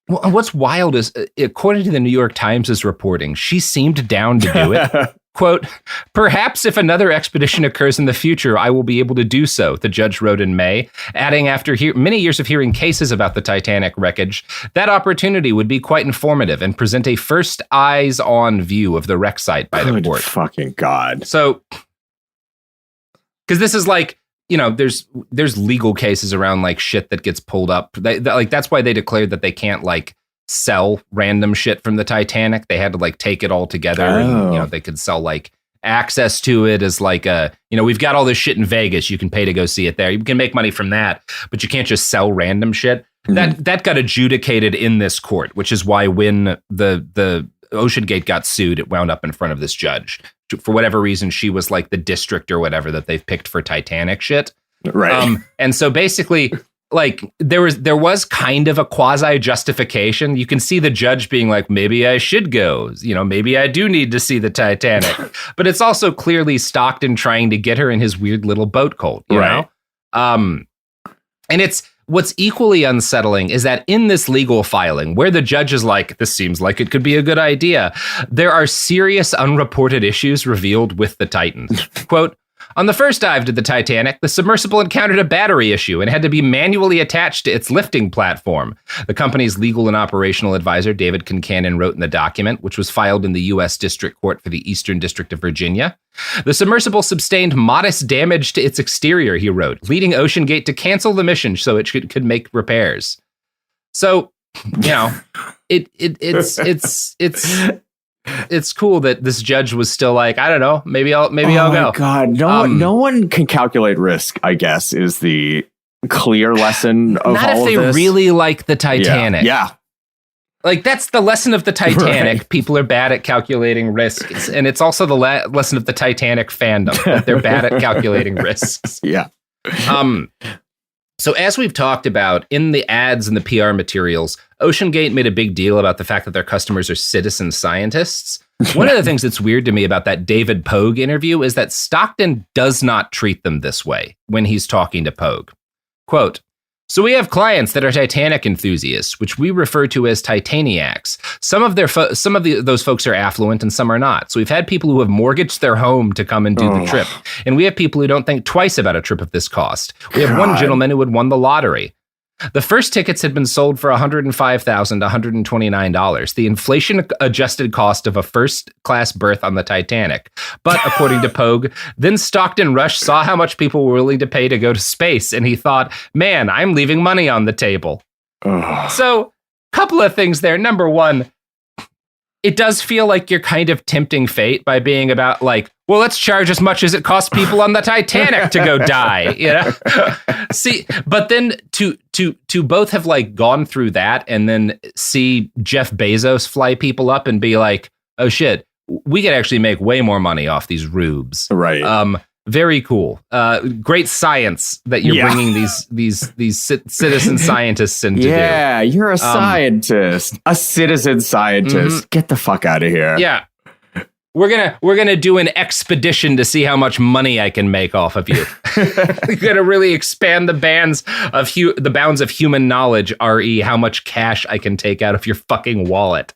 Well, what's wild is, according to the New York Times' reporting, she seemed down to do it. Quote, perhaps if another expedition occurs in the future, I will be able to do so, the judge wrote in May, adding after many years of hearing cases about the Titanic wreckage, that opportunity would be quite informative and present a first eyes-on view of the wreck site by the court. Fucking God. So, because this is like, you know, there's legal cases around like shit that gets pulled up. That's why they declared that they can't like sell random shit from the Titanic. They had to like take it all together and, you know, they could sell like access to it as like a, you know, we've got all this shit in Vegas. You can pay to go see it there. You can make money from that, but you can't just sell random shit. That got adjudicated in this court, which is why when the Oceangate got sued, it wound up in front of this judge. For whatever reason, she was like the district or whatever that they've picked for Titanic shit. Right. And so basically, like, there was kind of a quasi justification. You can see the judge being like, maybe I should go, you know, maybe I do need to see the Titanic. But it's also clearly Stockton trying to get her in his weird little boat cult, you know? And what's equally unsettling is that in this legal filing, where the judge is like, this seems like it could be a good idea, there are serious unreported issues revealed with the Titan. Quote, on the first dive to the Titanic, the submersible encountered a battery issue and had to be manually attached to its lifting platform. The company's legal and operational advisor, David Concannon, wrote in the document, which was filed in the U.S. District Court for the Eastern District of Virginia. The submersible sustained modest damage to its exterior, he wrote, leading Oceangate to cancel the mission so it could make repairs. So, you know, it's cool that this judge was still like, I don't know, maybe I'll go. Oh God, no one can calculate risk, I guess, is the clear lesson of all of this. Not if they really like the Titanic. Yeah. Like, that's the lesson of the Titanic. Right. People are bad at calculating risks. And it's also the lesson of the Titanic fandom, that they're bad at calculating risks. Yeah. So as we've talked about in the ads and the PR materials, Oceangate made a big deal about the fact that their customers are citizen scientists. One of the things that's weird to me about that David Pogue interview is that Stockton does not treat them this way when he's talking to Pogue. Quote, so we have clients that are Titanic enthusiasts, which we refer to as Titaniacs. Some of those folks are affluent and some are not. So we've had people who have mortgaged their home to come and do the trip. And we have people who don't think twice about a trip of this cost. We have one gentleman who had won the lottery. The first tickets had been sold for $105,000 to $129, the inflation-adjusted cost of a first-class berth on the Titanic. But, according to Pogue, then Stockton Rush saw how much people were willing to pay to go to space, and he thought, man, I'm leaving money on the table. So, couple of things there. Number one, it does feel like you're kind of tempting fate by being about like, well, let's charge as much as it costs people on the Titanic to go die, you know? See, but then to both have like gone through that and then see Jeff Bezos fly people up and be like, oh shit, we could actually make way more money off these rubes. Right. Very cool. Great science that you're bringing these citizen scientists in to do. Yeah, you're a scientist, a citizen scientist. Get the fuck out of here. Yeah. We're gonna do an expedition to see how much money I can make off of you. We're gonna really expand the bounds of human knowledge, re how much cash I can take out of your fucking wallet.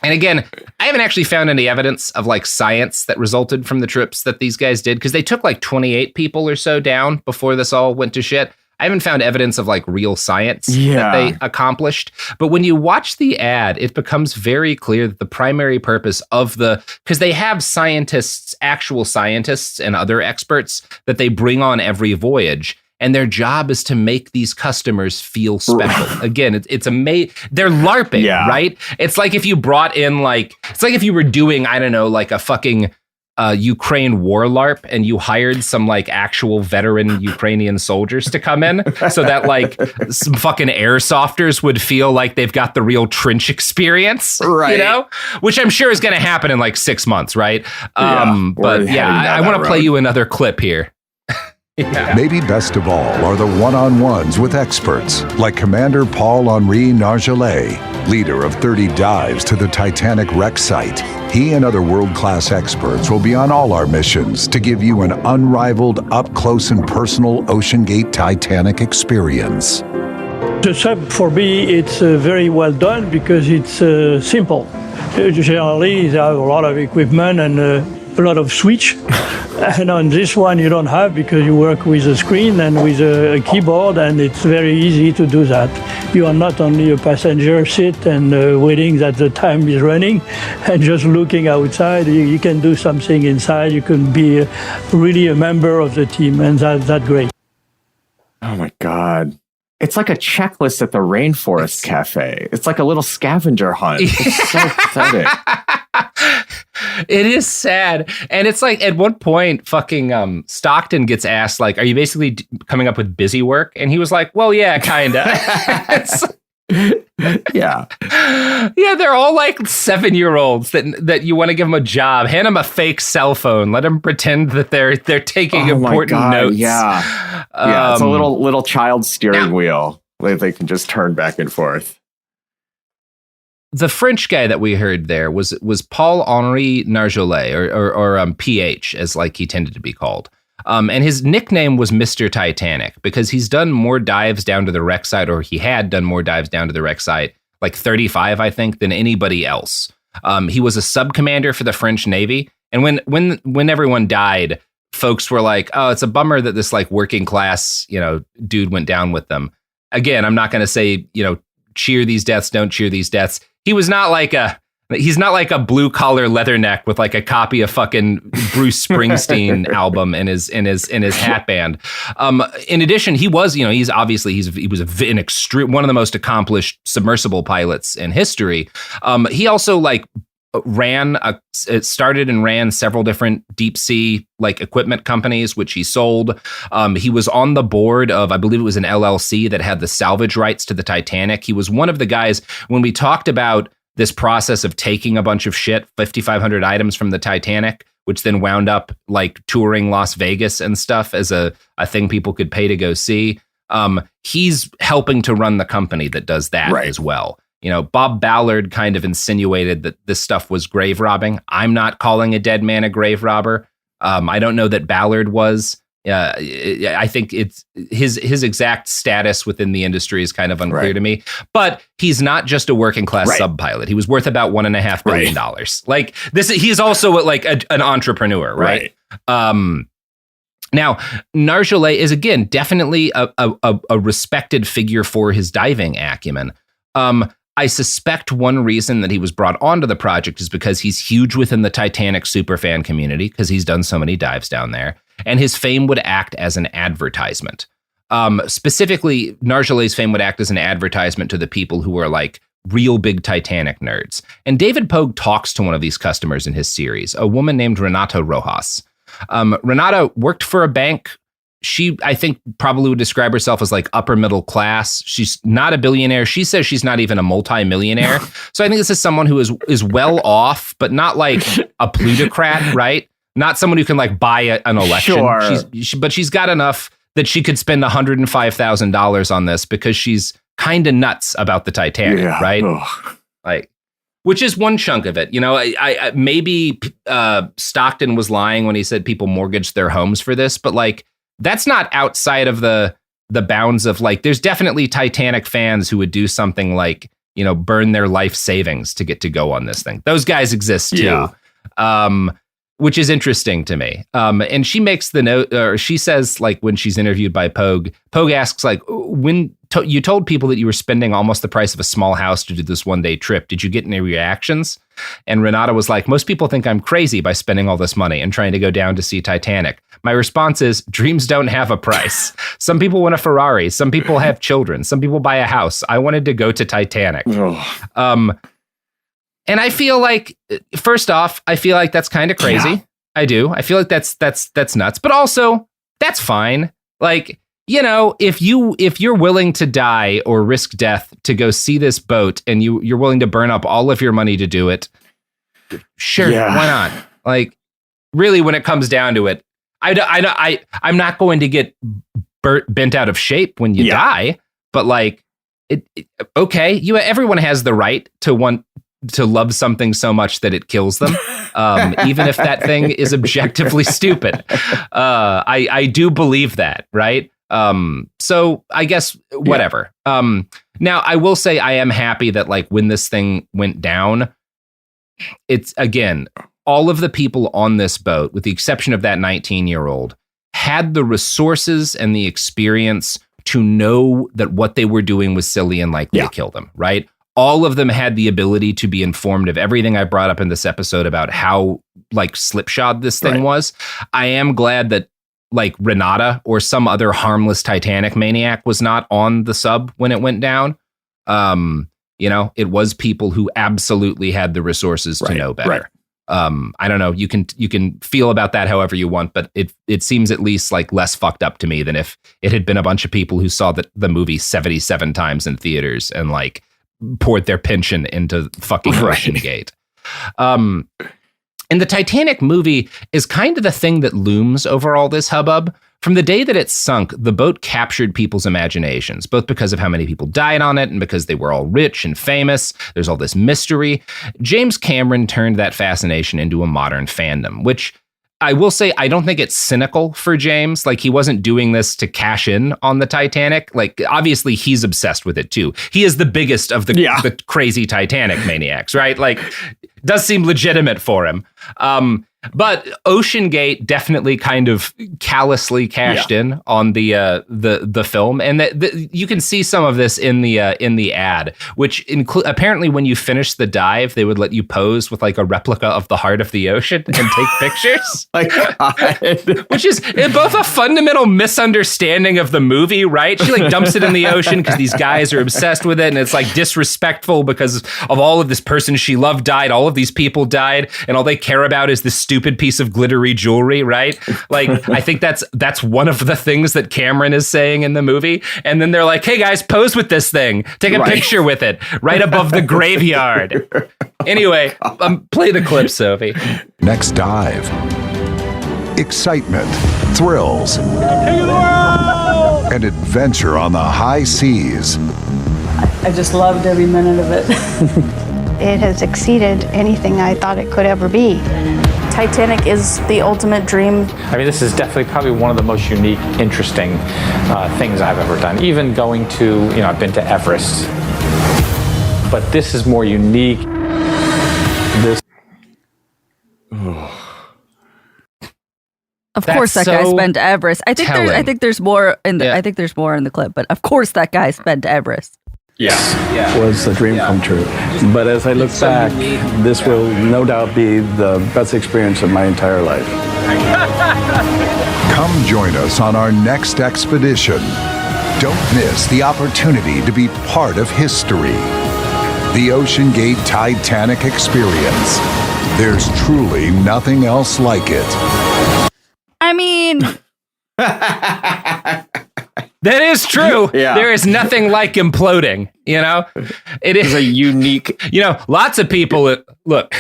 And again, I haven't actually found any evidence of like science that resulted from the trips that these guys did, because they took like 28 people or so down before this all went to shit. I haven't found evidence of like real science that they accomplished. But when you watch the ad, it becomes very clear that the primary purpose of because they have scientists, actual scientists and other experts that they bring on every voyage. And their job is to make these customers feel special. Again, it's amazing. They're LARPing, right? It's like if you brought in it's like if you were doing, I don't know, like a fucking Ukraine war LARP and you hired some like actual veteran Ukrainian soldiers to come in so that like some fucking airsofters would feel like they've got the real trench experience, right? You know, which I'm sure is going to happen in like 6 months, right? But yeah, I want to play you another clip here. Yeah. Maybe best of all are the one-on-ones with experts like Commander Paul-Henri Nargelet, leader of 30 dives to the Titanic wreck site. He and other world-class experts will be on all our missions to give you an unrivaled, up-close and personal Oceangate Titanic experience. The sub, for me, it's very well done because it's simple. Generally, they have a lot of equipment and a lot of switch. And on this one, you don't have, because you work with a screen and with a keyboard, and it's very easy to do that. You are not only a passenger sit and waiting that the time is running and just looking outside. You can do something inside. You can be really a member of the team, and that's great. Oh my God. It's like a checklist at the Rainforest Cafe. It's like a little scavenger hunt. It's so pathetic. It is sad. And it's like at one point fucking Stockton gets asked like, are you basically coming up with busy work? And he was like, well, yeah, kind of. Yeah. Yeah, they're all like 7-year-olds that you want to give them a job. Hand them a fake cell phone. Let them pretend that they're taking important notes. Yeah. Yeah, it's a little child steering wheel. They can just turn back and forth. The French guy that we heard there was Paul-Henri Nargelet, or PH, as like he tended to be called. And his nickname was Mr. Titanic because he's done more dives down to the wreck site, or he had done more dives down to the wreck site, like 35, I think, than anybody else. He was a sub-commander for the French Navy. And when everyone died, folks were like, oh, it's a bummer that this like working class, dude went down with them. Again, I'm not going to say, cheer these deaths, don't cheer these deaths. He's not like a blue collar leatherneck with like a copy of fucking Bruce Springsteen album in his hat band. In addition, he was, he was one of the most accomplished submersible pilots in history. He also started and ran several different deep sea equipment companies, which he sold. He was on the board of, I believe it was an LLC that had the salvage rights to the Titanic. He was one of the guys when we talked about this process of taking a bunch of shit, 5,500 items from the Titanic, which then wound up touring Las Vegas and stuff as a thing people could pay to go see. He's helping to run the company that does that as well. Bob Ballard kind of insinuated that this stuff was grave robbing. I'm not calling a dead man a grave robber. I don't know that Ballard was. I think it's his exact status within the industry is kind of unclear to me. But he's not just a working class sub pilot. He was worth about $1.5 billion. He's also an entrepreneur, right? Now, Nargeolet is again definitely a respected figure for his diving acumen. I suspect one reason that he was brought onto the project is because he's huge within the Titanic superfan community because he's done so many dives down there, and his fame would act as an advertisement. Specifically, Nargeolet's fame would act as an advertisement to the people who are real big Titanic nerds. And David Pogue talks to one of these customers in his series, a woman named Renata Rojas. Renata worked for a bank. She, I think, probably would describe herself as upper middle class. She's not a billionaire. She says she's not even a multi-millionaire. So I think this is someone who is well off, but not a plutocrat, right? Not someone who can buy an election. Sure. But she's got enough that she could spend $105,000 on this because she's kind of nuts about the Titanic, right? Ugh. Which is one chunk of it. I maybe Stockton was lying when he said people mortgaged their homes for this, but that's not outside of the bounds of there's definitely Titanic fans who would do something burn their life savings to get to go on this thing. Those guys exist too. Which is interesting to me. And she makes the note, or she says when she's interviewed by Pogue asks when you told people that you were spending almost the price of a small house to do this one-day trip, did you get any reactions? And Renata was like, most people think I'm crazy by spending all this money and trying to go down to see Titanic. My response is, dreams don't have a price. Some people want a Ferrari. Some people have children. Some people buy a house. I wanted to go to Titanic. And I feel first off, I feel that's kind of crazy. Yeah. I do. I feel like that's nuts. But also, that's fine. If you're willing to die or risk death to go see this boat and you're willing to burn up all of your money to do it, sure, why not? Really, when it comes down to it, I'm not going to get bent out of shape when you die, but okay, everyone has the right to want to love something so much that it kills them, even if that thing is objectively stupid. I do believe that, right? So I guess whatever. Now I will say I am happy that when this thing went down, it's again, all of the people on this boat, with the exception of that 19-year-old, had the resources and the experience to know that what they were doing was silly and likely to kill them, right? All of them had the ability to be informed of everything I brought up in this episode about how slipshod this thing was. I am glad that Renata or some other harmless Titanic maniac was not on the sub when it went down. It was people who absolutely had the resources to know better. I don't know. You can feel about that however you want, but it seems at least less fucked up to me than if it had been a bunch of people who saw the movie 77 times in theaters and poured their pension into fucking Oceangate. And the Titanic movie is kind of the thing that looms over all this hubbub. From the day that it sunk, the boat captured people's imaginations, both because of how many people died on it and because they were all rich and famous. There's all this mystery. James Cameron turned that fascination into a modern fandom, which I will say, I don't think it's cynical for James. Like, he wasn't doing this to cash in on the Titanic. Like, obviously, he's obsessed with it, too. He is the biggest of the crazy Titanic maniacs, right? Like, does seem legitimate for him. But Oceangate definitely kind of callously cashed in on the film, and you can see some of this in the ad, which apparently when you finish the dive, they would let you pose with like a replica of the heart of the ocean and take pictures. Which is both a fundamental misunderstanding of the movie, right? She like dumps it in the ocean because these guys are obsessed with it, and it's like disrespectful because of all of this person she loved died, all of these people died, and all they care about is this stupid piece of glittery jewelry, right? Like, I think that's one of the things that Cameron is saying in the movie. And then they're like, hey guys, pose with this thing. Take a picture with it right above the graveyard. Anyway, play the clip, Sophie. Next dive. Excitement, thrills, and adventure on the high seas. I just loved every minute of it. It has exceeded anything I thought it could ever be. Titanic is the ultimate dream. I mean, this is definitely probably one of the most unique, interesting things I've ever done. Even going to, I've been to Everest, but this is more unique. Of course, that guy's been to Everest. I think there's more in the. I think there's more in the clip, but of course, that guy's been to Everest. Was a dream come true. But as I look back, this will no doubt be the best experience of my entire life. Come join us on our next expedition. Don't miss the opportunity to be part of history. The Oceangate Titanic experience. There's truly nothing else like it. I mean... That is true. Yeah. There is nothing like imploding, It is a unique... Lots of people... Look,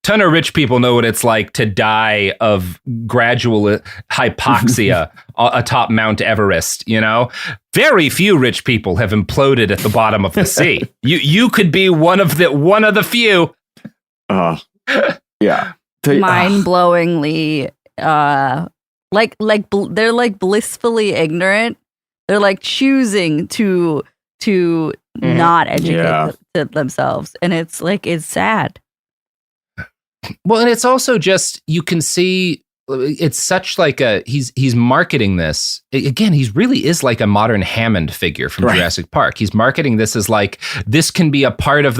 ton of rich people know what it's like to die of gradual hypoxia atop Mount Everest, Very few rich people have imploded at the bottom of the sea. You could be one of the few. Yeah. Mind-blowingly... they're like blissfully ignorant. They're like choosing to not educate themselves, and it's sad. Well, and it's also just, you can see it's such like he's marketing this again. He really is like a modern Hammond figure from Jurassic Park. He's marketing this as like, this can be a part of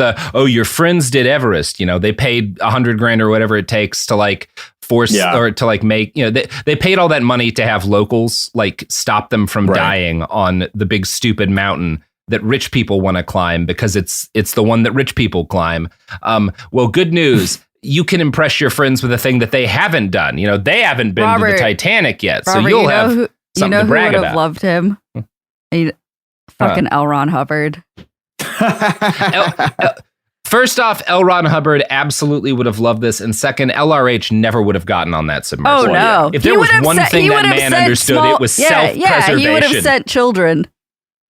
your friends did Everest. They paid $100,000 or whatever it takes to like force or to like make, they paid all that money to have locals like stop them from dying on the big stupid mountain that rich people want to climb because it's the one that rich people climb. Well, good news. You can impress your friends with a thing that they haven't done. They haven't been to the Titanic yet, so you'll have something to brag about. Who would have loved him? Fucking L. Ron Hubbard. First off, L. Ron Hubbard absolutely would have loved this, and second, LRH never would have gotten on that submersible. Oh no! If there was one thing that man understood, it was self-preservation. He would have sent children.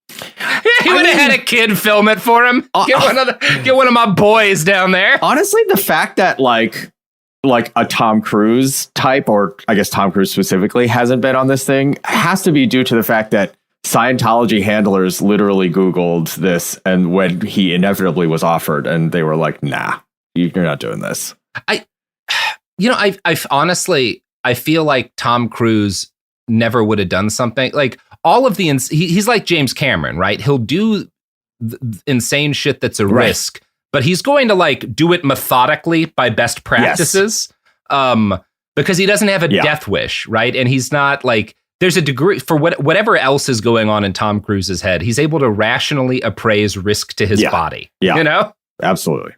He would have had a kid film it for him. Get one of my boys down there. Honestly, the fact that like a Tom Cruise type, or I guess Tom Cruise specifically, hasn't been on this thing has to be due to the fact that Scientology handlers literally Googled this, and when he inevitably was offered, and they were like, "Nah, you're not doing this." I honestly, I feel like Tom Cruise never would have done something like all of the. He's like James Cameron, right? He'll do insane shit that's a risk, but he's going to like do it methodically by best practices, because he doesn't have a death wish, right? And he's not like. There's a degree for whatever else is going on in Tom Cruise's head. He's able to rationally appraise risk to his body. Yeah, absolutely.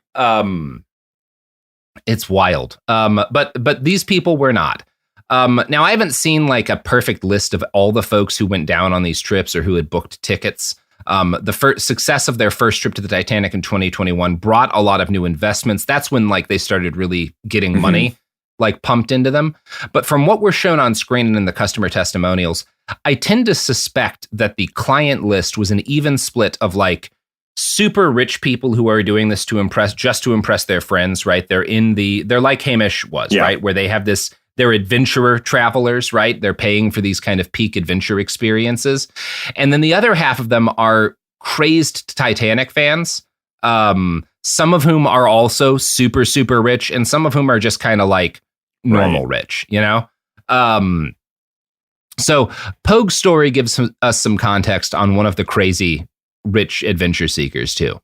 It's wild. But these people were not. Now I haven't seen like a perfect list of all the folks who went down on these trips or who had booked tickets. The success of their first trip to the Titanic in 2021 brought a lot of new investments. That's when like they started really getting money like pumped into them. But from what we're shown on screen and in the customer testimonials, I tend to suspect that the client list was an even split of like super rich people who are doing this to impress their friends, right? They're like Hamish was, right? Where they have this they're adventurer travelers, right? They're paying for these kind of peak adventure experiences. And then the other half of them are crazed Titanic fans, some of whom are also super, super rich, and some of whom are just kind of like normal rich, you know? So Pogue's story gives us some context on one of the crazy rich adventure seekers too.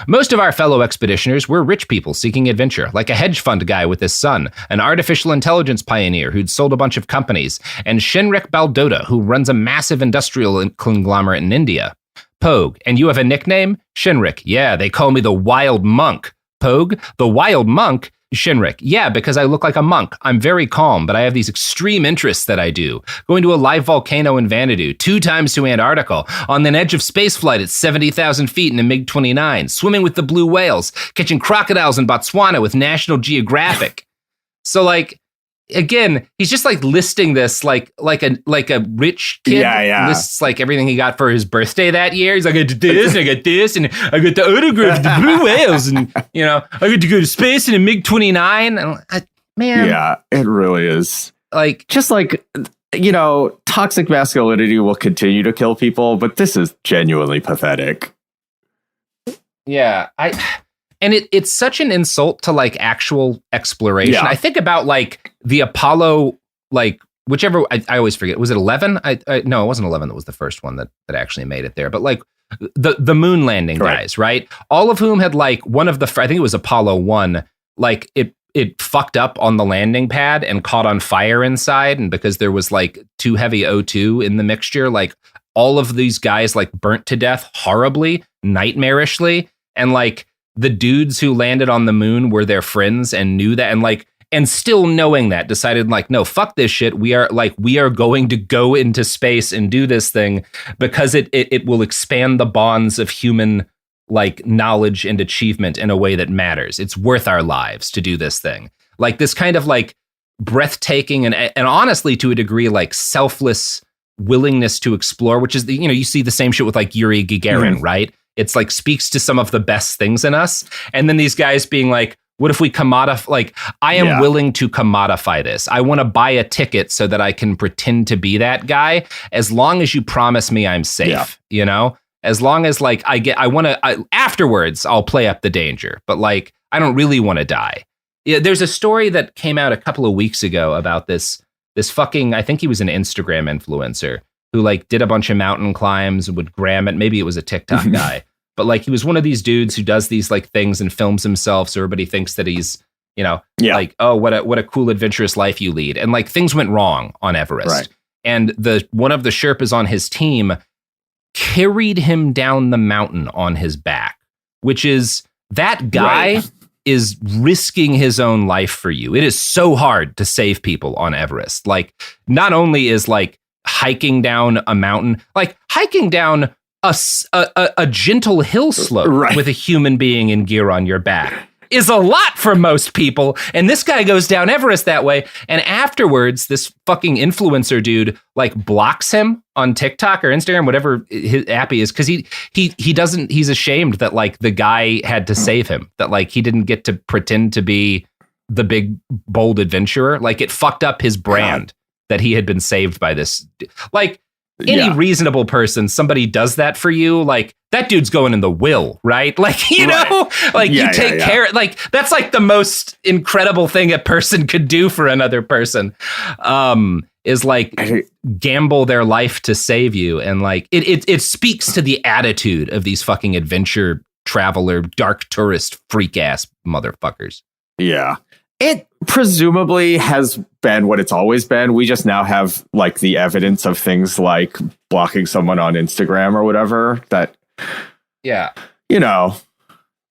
Most of our fellow expeditioners were rich people seeking adventure, like a hedge fund guy with his son, an artificial intelligence pioneer who'd sold a bunch of companies, and Shinrik Baldota, who runs a massive industrial conglomerate in India. Pogue, and you have a nickname? Shinrik, yeah, they call me the Wild Monk. Pogue, the Wild Monk? Shinrik, yeah, because I look like a monk. I'm very calm, but I have these extreme interests that I do. Going to a live volcano in Vanadu, 2 times to Antarctica, on the edge of spaceflight at 70,000 feet in a MiG-29, swimming with the blue whales, catching crocodiles in Botswana with National Geographic. So like, again, he's just like listing this like a rich kid lists like everything he got for his birthday that year. He's like, I did this, and I got this, and I got the autograph of the blue whales, and you know, I got to go to space in a MiG-29. And man, yeah, it really is like just like, you know, toxic masculinity will continue to kill people, but this is genuinely pathetic. Yeah, and it's such an insult to like actual exploration. Yeah. I think about like the Apollo, like whichever, I always forget. Was it 11? No, it wasn't 11. That was the first one that actually made it there. But like the moon landing guys, right? All of whom had like one of the, I think it was Apollo 1, like it fucked up on the landing pad and caught on fire inside. And because there was like too heavy O2 in the mixture, like all of these guys like burnt to death horribly, nightmarishly. And like, the dudes who landed on the moon were their friends and knew that, and like, and still knowing that, decided like, no, fuck this shit. We are going to go into space and do this thing because it will expand the bonds of human like knowledge and achievement in a way that matters. It's worth our lives to do this thing. Like this kind of like breathtaking and honestly to a degree like selfless willingness to explore, which is you see the same shit with like Yuri Gagarin, right? It's like speaks to some of the best things in us. And then these guys being like, what if we commodify, like, I am willing to commodify this. I want to buy a ticket so that I can pretend to be that guy as long as you promise me I'm safe, you know? As long as like afterwards I'll play up the danger, but like, I don't really want to die. Yeah, there's a story that came out a couple of weeks ago about this fucking, I think he was an Instagram influencer who like did a bunch of mountain climbs and would gram it. Maybe it was a TikTok guy, but like he was one of these dudes who does these like things and films himself. So everybody thinks that he's, like, oh, what a cool adventurous life you lead. And like things went wrong on Everest. Right. And one of the Sherpas on his team carried him down the mountain on his back, which is that guy is risking his own life for you. It is so hard to save people on Everest. Like not only is like hiking down a mountain, like hiking down a gentle hill slope with a human being in gear on your back is a lot for most people. And this guy goes down Everest that way. And afterwards, this fucking influencer dude like blocks him on TikTok or Instagram, whatever his app he is. Cause he's ashamed that like the guy had to save him, that like he didn't get to pretend to be the big, bold adventurer. Like it fucked up his brand that he had been saved by this. Like any reasonable person, somebody does that for you, like that dude's going in the will, right? Like, you know, like you take care, like that's like the most incredible thing a person could do for another person, is like gamble their life to save you. And like, it speaks to the attitude of these fucking adventure traveler, dark tourist, freak ass motherfuckers. Yeah. It presumably has been what it's always been. We just now have like the evidence of things like blocking someone on Instagram or whatever that, you know,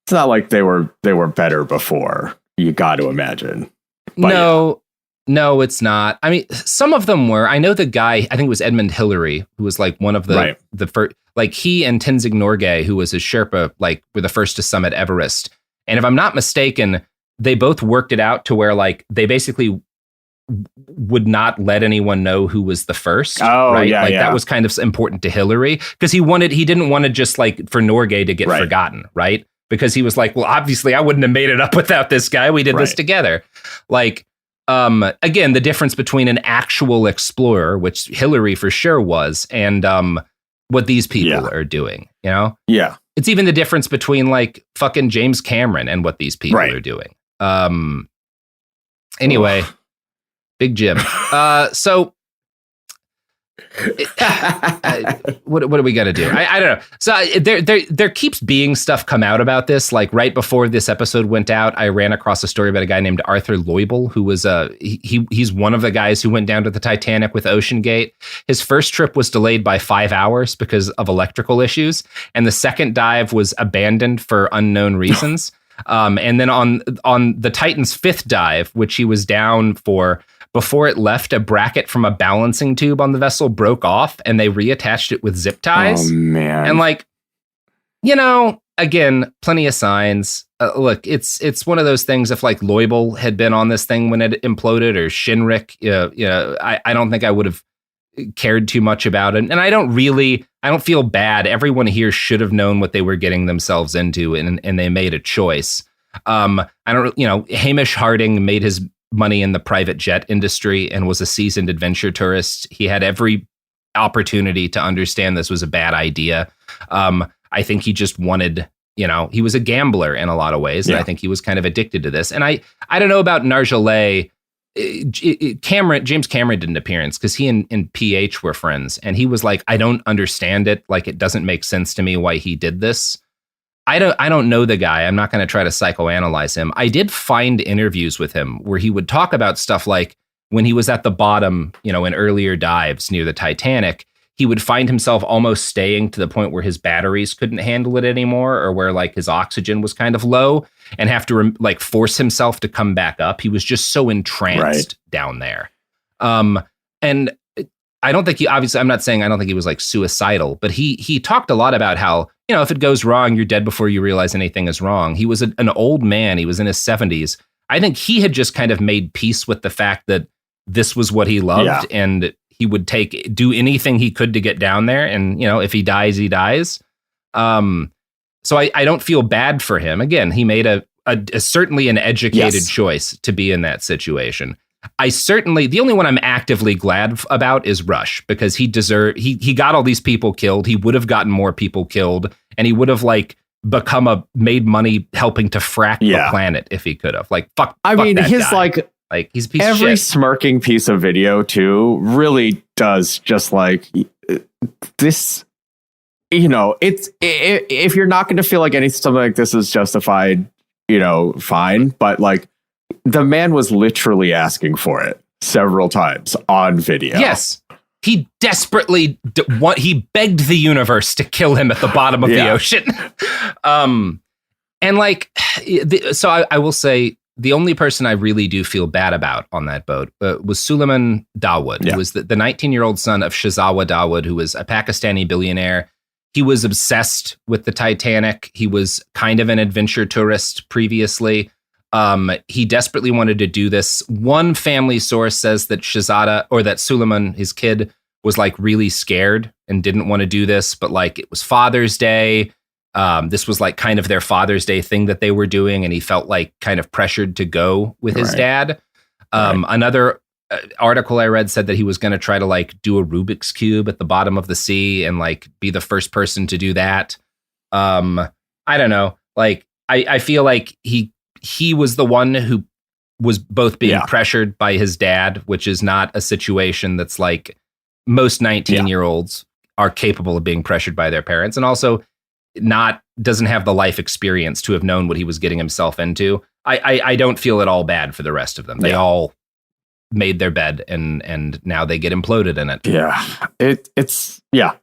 it's not like they were better before. You got to imagine. But no, it's not. I mean, some of them were. I know the guy, I think it was Edmund Hillary, who was like one of the first, like he and Tenzing Norgay, who was his Sherpa, like were the first to summit Everest. And if I'm not mistaken, they both worked it out to where like they basically would not let anyone know who was the first. That was kind of important to Hillary because he didn't want to just like for Norgay to get forgotten, right? Because he was like, well, obviously I wouldn't have made it up without this guy. We did this together. Like Again, the difference between an actual explorer, which Hillary for sure was, and what these people are doing, you know? Yeah. It's even the difference between like fucking James Cameron and what these people are doing. Anyway, Big Jim. So what are we gonna do? I don't know. So there keeps being stuff come out about this. Like right before this episode went out, I ran across a story about a guy named Arthur Loibel, who was he's one of the guys who went down to the Titanic with Oceangate. His first trip was delayed by 5 hours because of electrical issues, and the second dive was abandoned for unknown reasons. And then on the Titan's fifth dive, which he was down for, before it left, a bracket from a balancing tube on the vessel broke off, and they reattached it with zip ties. Oh, man. And like, you know, again, plenty of signs. Look, it's one of those things. If like Loibel had been on this thing when it imploded, or Shinrik, I don't think I would have cared too much about it. And I don't feel bad. Everyone here should have known what they were getting themselves into, and they made a choice. Hamish Harding made his money in the private jet industry and was a seasoned adventure tourist. He had every opportunity to understand this was a bad idea. I think he just wanted, he was a gambler in a lot of ways. And I think he was kind of addicted to this. And I don't know about Nargeolet. James Cameron did an appearance because he and PH were friends. And he was like, I don't understand it. Like, it doesn't make sense to me why he did this. I don't know the guy. I'm not going to try to psychoanalyze him. I did find interviews with him where he would talk about stuff like when he was at the bottom, in earlier dives near the Titanic, he would find himself almost staying to the point where his batteries couldn't handle it anymore, or where like his oxygen was kind of low, and have to force himself to come back up. He was just so entranced down there. And I don't think I'm not saying I don't think he was like suicidal, but he talked a lot about how, if it goes wrong, you're dead before you realize anything is wrong. He was an old man. He was in his 70s. I think he had just kind of made peace with the fact that this was what he loved, and he would do anything he could to get down there. And, if he dies, he dies. So I don't feel bad for him. Again, he made a certainly an educated choice to be in that situation. The only one I'm actively glad about is Rush, because he got all these people killed. He would have gotten more people killed, and he would have made money helping to frack the planet if he could have. Fuck his guy. He's a piece of every shit. smirking piece of video too really does just this. It's if you're not going to feel like something like this is justified, fine. But the man was literally asking for it several times on video. Yes. He desperately he begged the universe to kill him at the bottom of the ocean. So I will say the only person I really do feel bad about on that boat was Suleiman Dawood, who was the 19-year-old son of Shahzawa Dawood, who was a Pakistani billionaire. He was obsessed with the Titanic. He was kind of an adventure tourist previously. He desperately wanted to do this. One family source says that that Suleiman, his kid, was really scared and didn't want to do this, but it was Father's Day. This was kind of their Father's Day thing that they were doing, and he felt kind of pressured to go with his dad. Another article I read said that he was going to try to do a Rubik's Cube at the bottom of the sea and be the first person to do that. I don't know. I feel like he was the one who was both being pressured by his dad, which is not a situation that's most 19-year-olds are capable of being pressured by their parents, and also doesn't have the life experience to have known what he was getting himself into. I don't feel at all bad for the rest of them. They all made their bed, and now they get imploded in it.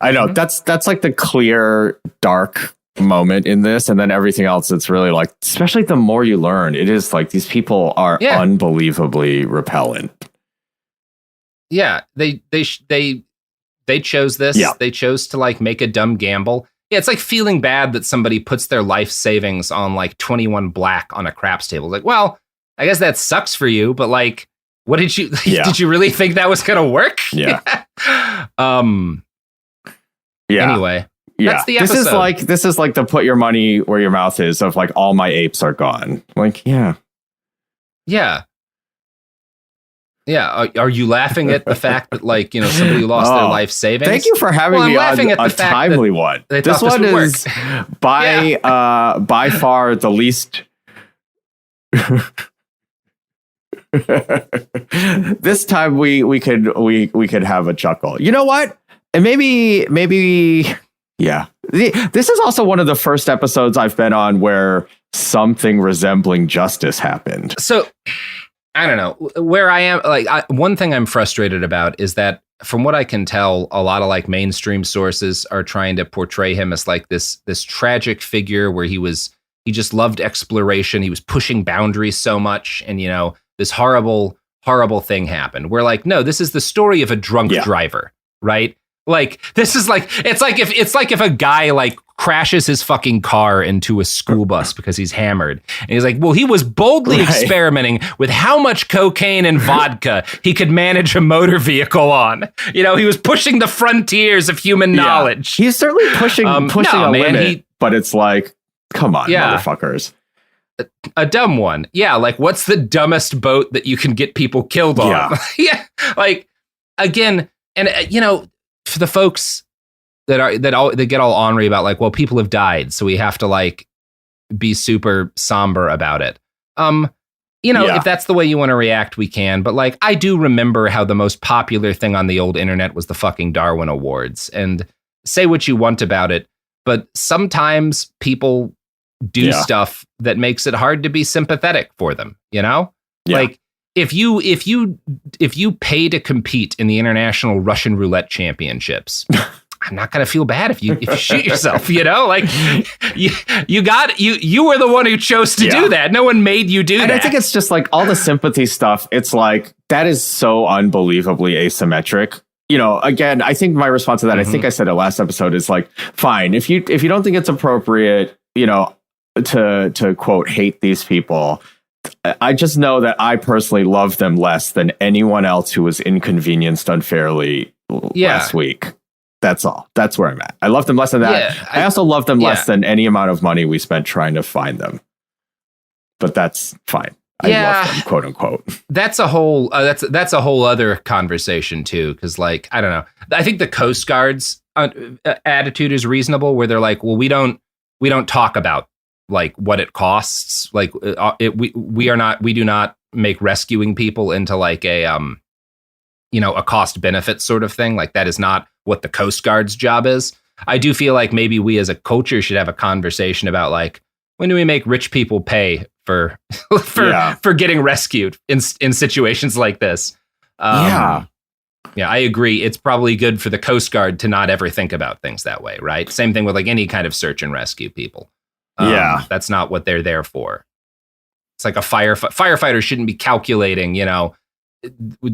I know. That's the clear dark moment in this, and then everything else, it's really especially the more you learn, it is these people are unbelievably repellent. They chose this. They chose to make a dumb gamble. It's feeling bad that somebody puts their life savings on 21 black on a craps table. Well, I guess that sucks for you, but what did you did you really think that was gonna work? Anyway, that's the episode. This is the put your money where your mouth is of all my apes are gone. Yeah, are you laughing at the fact that like somebody lost their life savings? Thank you for having me on a timely one. This one is by far the least. This time we could have a chuckle. You know what? And maybe yeah. This is also one of the first episodes I've been on where something resembling justice happened. So I don't know where I am. One thing I'm frustrated about is that from what I can tell, a lot of like mainstream sources are trying to portray him as like this tragic figure where he just loved exploration. He was pushing boundaries so much. And, this horrible thing happened. We're like, no, this is the story of a drunk driver, right? Like, this is like, it's like if a guy like crashes his fucking car into a school bus because he's hammered. And he's like, well, he was boldly experimenting with how much cocaine and vodka he could manage a motor vehicle on. He was pushing the frontiers of human knowledge. He's certainly pushing a limit, but it's like, come on, motherfuckers. A dumb one. Yeah, like what's the dumbest boat that you can get people killed on? Yeah. Like, again, and for the folks that get all ornery about like, well, people have died, so we have to like be super somber about it. If that's the way you want to react, we can. But like, I do remember how the most popular thing on the old internet was the fucking Darwin Awards. And say what you want about it, but sometimes people do stuff that makes it hard to be sympathetic for them. Like if you pay to compete in the International Russian Roulette Championships, I'm not going to feel bad if you shoot yourself, like you were the one who chose to do that. No one made you do that. And I think it's just like all the sympathy stuff. It's like, that is so unbelievably asymmetric. Again, I think my response to that, I think I said it last episode, is like, fine. If you don't think it's appropriate, to quote, hate these people, I just know that I personally love them less than anyone else who was inconvenienced unfairly last week. That's all. That's where I'm at. I love them less than that. Yeah, I also love them less than any amount of money we spent trying to find them. But that's fine. I love them, quote unquote. That's a whole that's a whole other conversation too, because like, I don't know. I think the Coast Guard's attitude is reasonable, where they're like, well, we don't talk about like what it costs. Like we do not make rescuing people into like a cost benefit sort of thing. Like that is not what the Coast Guard's job is. I do feel like maybe we as a culture should have a conversation about like, when do we make rich people pay for getting rescued in situations like this? Yeah, I agree. It's probably good for the Coast Guard to not ever think about things that way, right? Same thing with like any kind of search and rescue people. That's not what they're there for. It's like a firefighter shouldn't be calculating,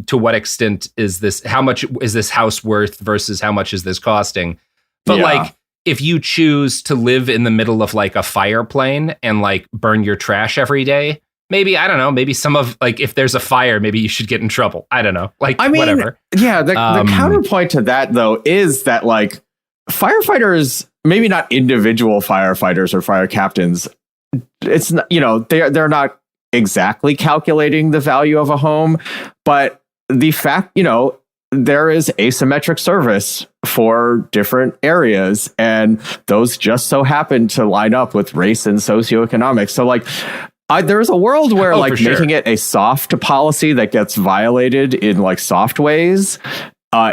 to what extent is this, how much is this house worth versus how much is this costing? But like, if you choose to live in the middle of like a fire plane and like burn your trash every day, maybe, I don't know, maybe some of like, if there's a fire, maybe you should get in trouble. I don't know. Like, I mean, whatever. Yeah. The counterpoint to that though, is that like firefighters, maybe not individual firefighters or fire captains, it's not, they're not exactly calculating the value of a home, but the fact, there is asymmetric service for different areas, and those just so happen to line up with race and socioeconomics. So like, there's a world where making it a soft policy that gets violated in like soft ways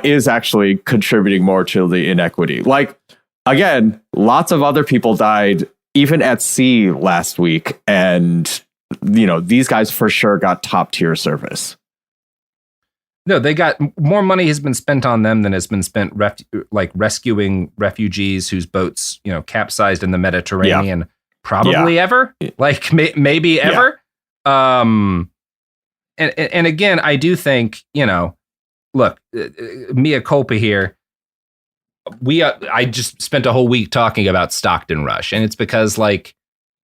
is actually contributing more to the inequity. Like, again, lots of other people died even at sea last week, and these guys for sure got top tier service. No, they got more money has been spent on them than has been spent rescuing refugees whose boats, capsized in the Mediterranean probably ever, like maybe ever. And again, I do think, look, mea culpa here. I just spent a whole week talking about Stockton Rush, and it's because like,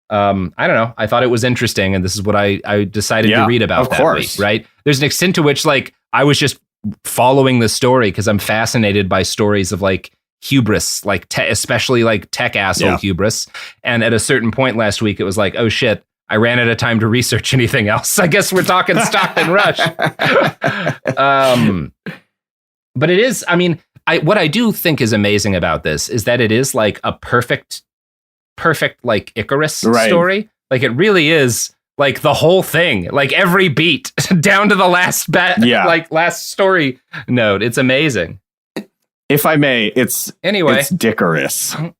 I don't know, I thought it was interesting, and this is what I decided to read about that week, right? There's an extent to which like I was just following the story because I'm fascinated by stories of like hubris, like especially like tech asshole hubris. And at a certain point last week, it was like, oh shit, I ran out of time to research anything else. I guess we're talking Stockton Rush. But it is, I mean, what I do think is amazing about this is that it is like a perfect like Icarus story. Like it really is like the whole thing, like every beat down to the last like last story note. It's amazing. If I may, it's Dickarus.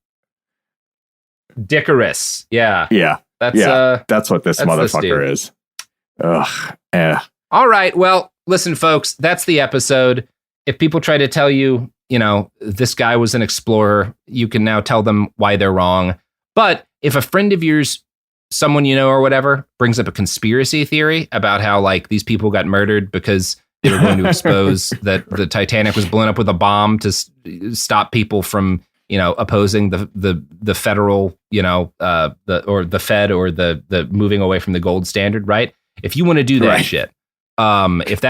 Dickarus. Yeah. Yeah. That's what this that's motherfucker is. Ugh. Yeah. All right. Well, listen, folks, that's the episode. If people try to tell you, this guy was an explorer, you can now tell them why they're wrong. But if a friend of yours, someone you know or whatever, brings up a conspiracy theory about how like these people got murdered because they were going to expose that the Titanic was blown up with a bomb to stop people from, opposing the federal, the Fed or the moving away from the gold standard, right? If you want to do that shit, if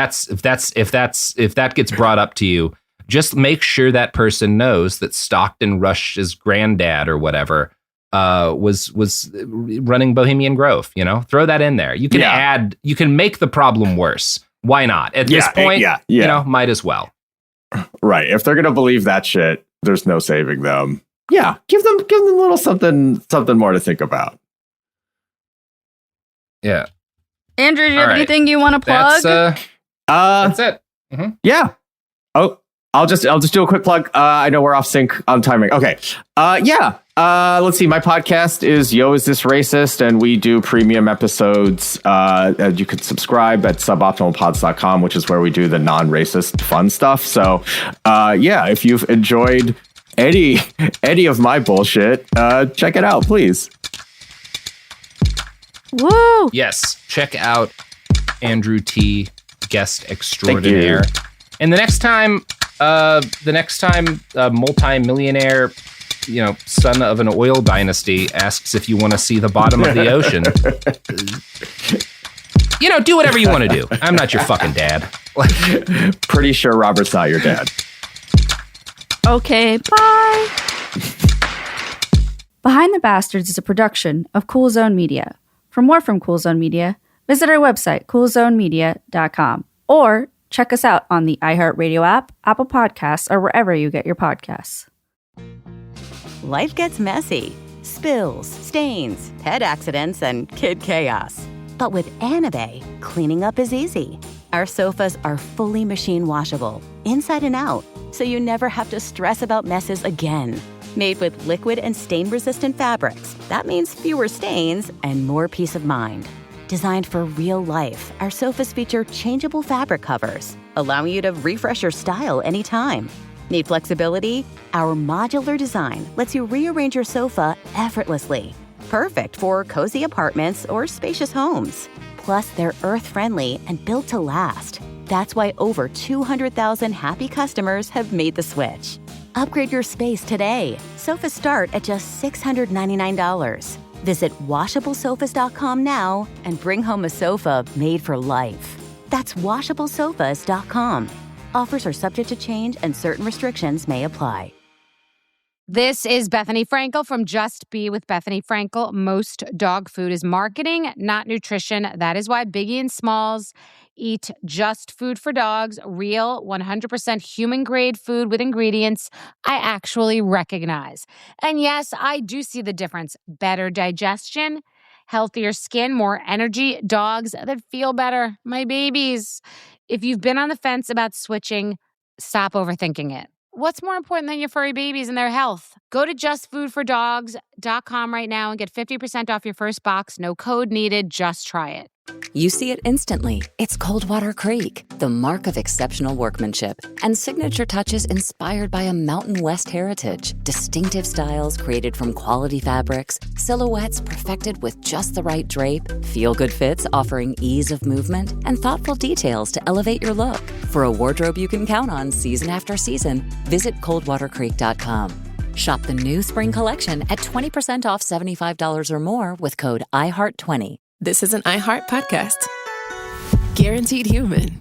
that gets brought up to you, just make sure that person knows that Stockton Rush's granddad or whatever was running Bohemian Grove. Throw that in there. You can you can make the problem worse. Why not? At this point, might as well. Right. If they're gonna believe that shit, there's no saving them. Yeah, give them a little something more to think about. Yeah. Andrew, do you have anything you want to plug? That's it. Mm-hmm. Yeah. Oh, I'll just do a quick plug. I know we're off sync on timing. Okay. Let's see. My podcast is Yo, Is This Racist? And we do premium episodes. You can subscribe at suboptimalpods.com, which is where we do the non-racist fun stuff. So, if you've enjoyed any of my bullshit, check it out, please. Woo! Yes. Check out Andrew T, guest extraordinaire. And the next time a multi-millionaire, son of an oil dynasty asks if you want to see the bottom of the ocean, do whatever you want to do. I'm not your fucking dad. Pretty sure Robert's not your dad. Okay, bye. Behind the Bastards is a production of Cool Zone Media. For more from Cool Zone Media, visit our website, coolzonemedia.com, or check us out on the iHeartRadio app, Apple Podcasts, or wherever you get your podcasts. Life gets messy. Spills, stains, pet accidents, and kid chaos. But with Anabay, cleaning up is easy. Our sofas are fully machine washable, inside and out, so you never have to stress about messes again. Made with liquid and stain-resistant fabrics, that means fewer stains and more peace of mind. Designed for real life, our sofas feature changeable fabric covers, allowing you to refresh your style anytime. Need flexibility? Our modular design lets you rearrange your sofa effortlessly. Perfect for cozy apartments or spacious homes. Plus, they're earth-friendly and built to last. That's why over 200,000 happy customers have made the switch. Upgrade your space today. Sofas start at just $699. Visit washablesofas.com now and bring home a sofa made for life. That's washablesofas.com. Offers are subject to change and certain restrictions may apply. This is Bethany Frankel from Just Be with Bethany Frankel. Most dog food is marketing, not nutrition. That is why Biggie and Smalls eat just food for dogs, real 100% human-grade food with ingredients I actually recognize. And yes, I do see the difference. Better digestion, healthier skin, more energy, dogs that feel better, my babies. If you've been on the fence about switching, stop overthinking it. What's more important than your furry babies and their health? Go to justfoodfordogs.com right now and get 50% off your first box. No code needed. Just try it. You see it instantly. It's Coldwater Creek, the mark of exceptional workmanship and signature touches inspired by a Mountain West heritage. Distinctive styles created from quality fabrics, silhouettes perfected with just the right drape, feel-good fits offering ease of movement, and thoughtful details to elevate your look. For a wardrobe you can count on season after season, visit coldwatercreek.com. Shop the new spring collection at 20% off $75 or more with code IHEART20. This is an iHeart podcast. Guaranteed human.